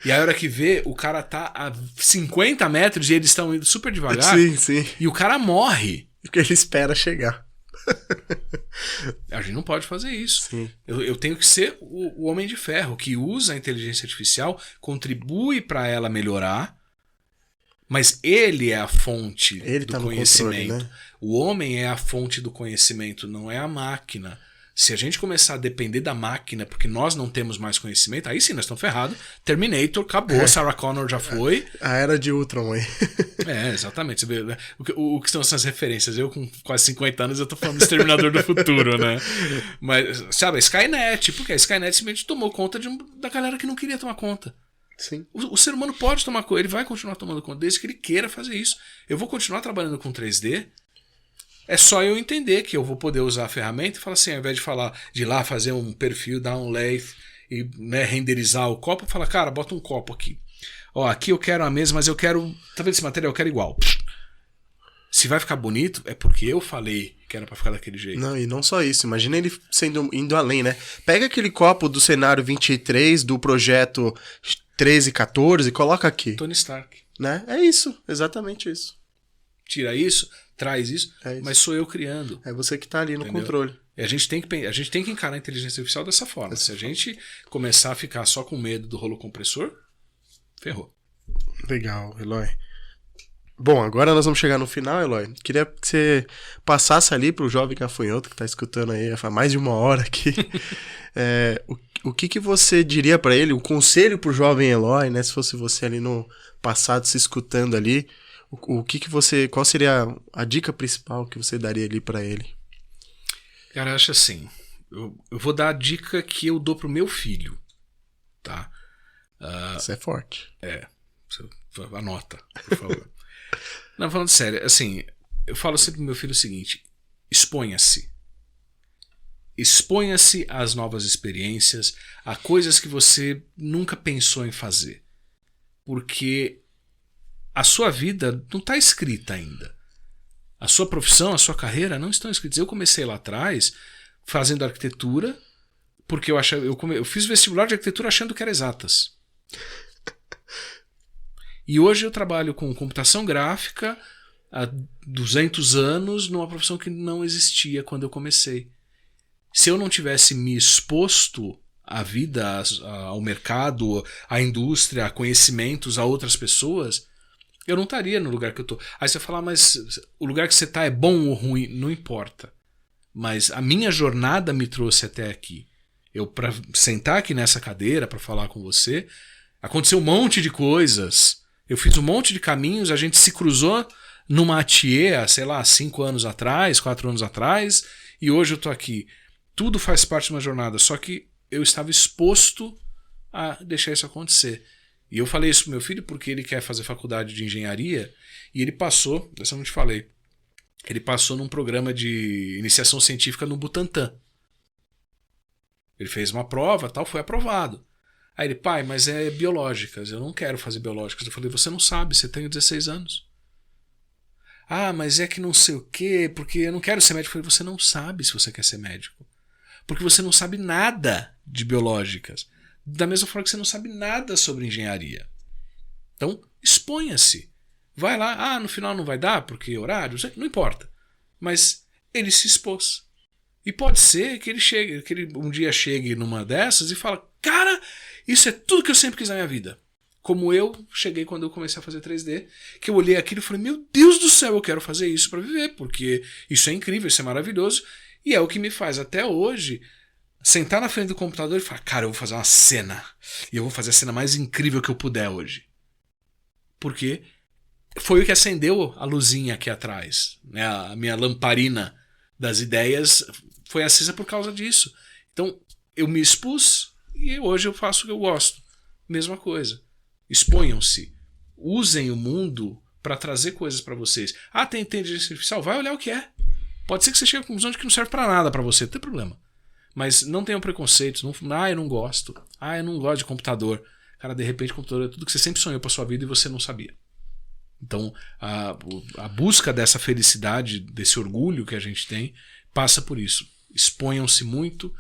E a hora que vê, o cara tá a 50 metros e eles estão indo super devagar. Sim, sim. E o cara morre. Porque ele espera chegar. A gente não pode fazer isso. Sim. Eu tenho que ser o Homem de Ferro, que usa a inteligência artificial, contribui para ela melhorar, mas ele é a fonte do tá no conhecimento. controle, né? O homem é a fonte do conhecimento, não é a máquina. Se a gente começar a depender da máquina porque nós não temos mais conhecimento, aí sim nós estamos ferrados. Terminator, acabou, Sarah Connor já foi. A era de Ultron aí. Exatamente. Você vê, né? O que são essas referências? Eu com quase 50 anos eu tô falando do Exterminador do Futuro, né? Mas, sabe, a Skynet, porque a Skynet simplesmente tomou conta da galera que não queria tomar conta. Sim. O ser humano pode tomar conta, ele vai continuar tomando conta desde que ele queira fazer isso. Eu vou continuar trabalhando com 3D. É só eu entender que eu vou poder usar a ferramenta e falar assim, ao invés de ir lá fazer um perfil, dar um lathe e, né, renderizar o copo, falar, cara, bota um copo aqui. Ó, aqui eu quero a mesa, mas eu quero... Tá vendo esse material? Eu quero igual. Se vai ficar bonito, é porque eu falei que era pra ficar daquele jeito. Não, e não só isso. Imagina ele indo além, né? Pega aquele copo do cenário 23 do projeto 13, 14 e coloca aqui. Tony Stark. Né? É isso, exatamente isso. Tira isso, traz isso, mas sou eu criando. É você que tá ali no controle. E a gente tem que encarar a inteligência artificial dessa forma. Se a gente começar a ficar só com medo do rolo compressor, ferrou. Legal, Eloy. Bom, agora nós vamos chegar no final, Eloy. Queria que você passasse ali pro jovem gafanhoto que tá escutando aí há mais de uma hora aqui. O que você diria pra ele, o conselho pro jovem Eloy, né? Se fosse você ali no passado se escutando ali, qual seria a dica principal que você daria ali pra ele? Cara, eu acho assim, eu vou dar a dica que eu dou pro meu filho, tá? Isso é forte. Anota, por favor. Não, falando sério, assim, eu falo sempre pro meu filho o seguinte, exponha-se. Exponha-se às novas experiências, a coisas que você nunca pensou em fazer. Porque a sua vida não está escrita ainda. A sua profissão, a sua carreira não estão escritas. Eu comecei lá atrás fazendo arquitetura, porque eu fiz vestibular de arquitetura achando que era exatas. E hoje eu trabalho com computação gráfica há 200 anos numa profissão que não existia quando eu comecei. Se eu não tivesse me exposto à vida, ao mercado, à indústria, a conhecimentos, a outras pessoas, eu não estaria no lugar que eu tô. Aí você vai falar, mas o lugar que você tá é bom ou ruim? Não importa. Mas a minha jornada me trouxe até aqui. Para sentar aqui nessa cadeira para falar com você, aconteceu um monte de coisas. Eu fiz um monte de caminhos, a gente se cruzou numa ateliê, sei lá, 5 anos atrás, 4 anos atrás, e hoje eu tô aqui. Tudo faz parte de uma jornada, só que eu estava exposto a deixar isso acontecer. E eu falei isso pro meu filho porque ele quer fazer faculdade de engenharia e ele passou, dessa eu não te falei, ele passou num programa de iniciação científica no Butantan. Ele fez uma prova, tal, foi aprovado. Aí ele, pai, mas é biológicas, eu não quero fazer biológicas. Eu falei, você não sabe, você tem 16 anos. Ah, mas é que não sei o quê, porque eu não quero ser médico. Eu falei, você não sabe se você quer ser médico. Porque você não sabe nada de biológicas. Da mesma forma que você não sabe nada sobre engenharia. Então, exponha-se. Vai lá, no final não vai dar, porque horário, não importa. Mas ele se expôs. E pode ser que ele um dia chegue numa dessas e fala, cara, isso é tudo que eu sempre quis na minha vida. Como eu cheguei quando eu comecei a fazer 3D, que eu olhei aquilo e falei, meu Deus do céu, eu quero fazer isso para viver, porque isso é incrível, isso é maravilhoso. E é o que me faz até hoje sentar na frente do computador e falar, cara, eu vou fazer uma cena. E eu vou fazer a cena mais incrível que eu puder hoje. Porque foi o que acendeu a luzinha aqui atrás. Né? A minha lamparina das ideias foi acesa por causa disso. Então, eu me expus e hoje eu faço o que eu gosto. Mesma coisa. Exponham-se. Usem o mundo para trazer coisas para vocês. Ah, tem inteligência artificial? Vai olhar o que é. Pode ser que você chegue à conclusão de que não serve para nada para você. Não tem problema. Mas não tenham preconceitos. Não, eu não gosto. Eu não gosto de computador. Cara, de repente, computador é tudo que você sempre sonhou para sua vida e você não sabia. Então, a busca dessa felicidade, desse orgulho que a gente tem, passa por isso. Exponham-se muito,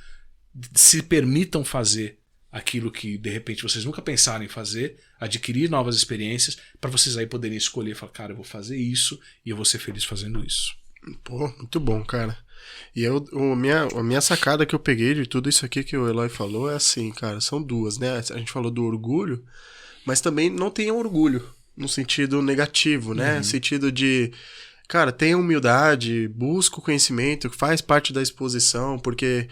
se permitam fazer aquilo que, de repente, vocês nunca pensaram em fazer, adquirir novas experiências, para vocês aí poderem escolher e falar, cara, eu vou fazer isso e eu vou ser feliz fazendo isso. Pô, muito bom, cara. E a minha sacada que eu peguei de tudo isso aqui que o Eloy falou é assim, cara, são duas, né? A gente falou do orgulho, mas também não tenham orgulho no sentido negativo, né? No sentido de, cara, tenha humildade, busca o conhecimento, faz parte da exposição, porque,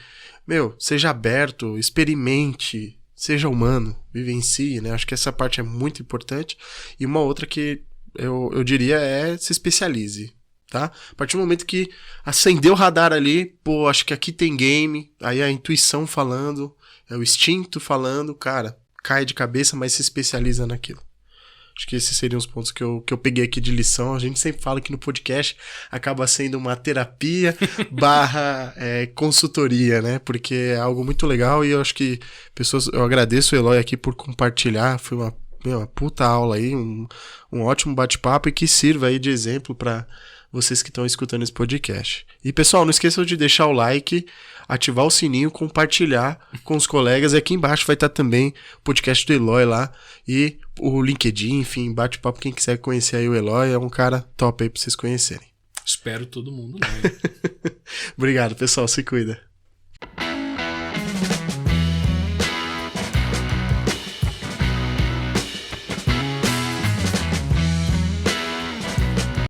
meu, seja aberto, experimente, seja humano, vivencie, né? Acho que essa parte é muito importante. E uma outra que eu diria é se especialize, tá? A partir do momento que acendeu o radar ali, pô, acho que aqui tem game, aí a intuição falando, é o instinto falando, cara, cai de cabeça, mas se especializa naquilo. Acho que esses seriam os pontos que eu peguei aqui de lição. A gente sempre fala que no podcast acaba sendo uma terapia barra consultoria, né? Porque é algo muito legal e eu acho que eu agradeço o Eloy aqui por compartilhar. Foi uma puta aula aí, um ótimo bate-papo e que sirva aí de exemplo para vocês que estão escutando esse podcast. E pessoal, não esqueçam de deixar o like, ativar o sininho, compartilhar com os colegas. E aqui embaixo vai estar também o podcast do Eloy lá e o LinkedIn, enfim, bate-papo. Quem quiser conhecer aí o Eloy, é um cara top aí pra vocês conhecerem. Espero todo mundo lá. Obrigado, pessoal. Se cuida.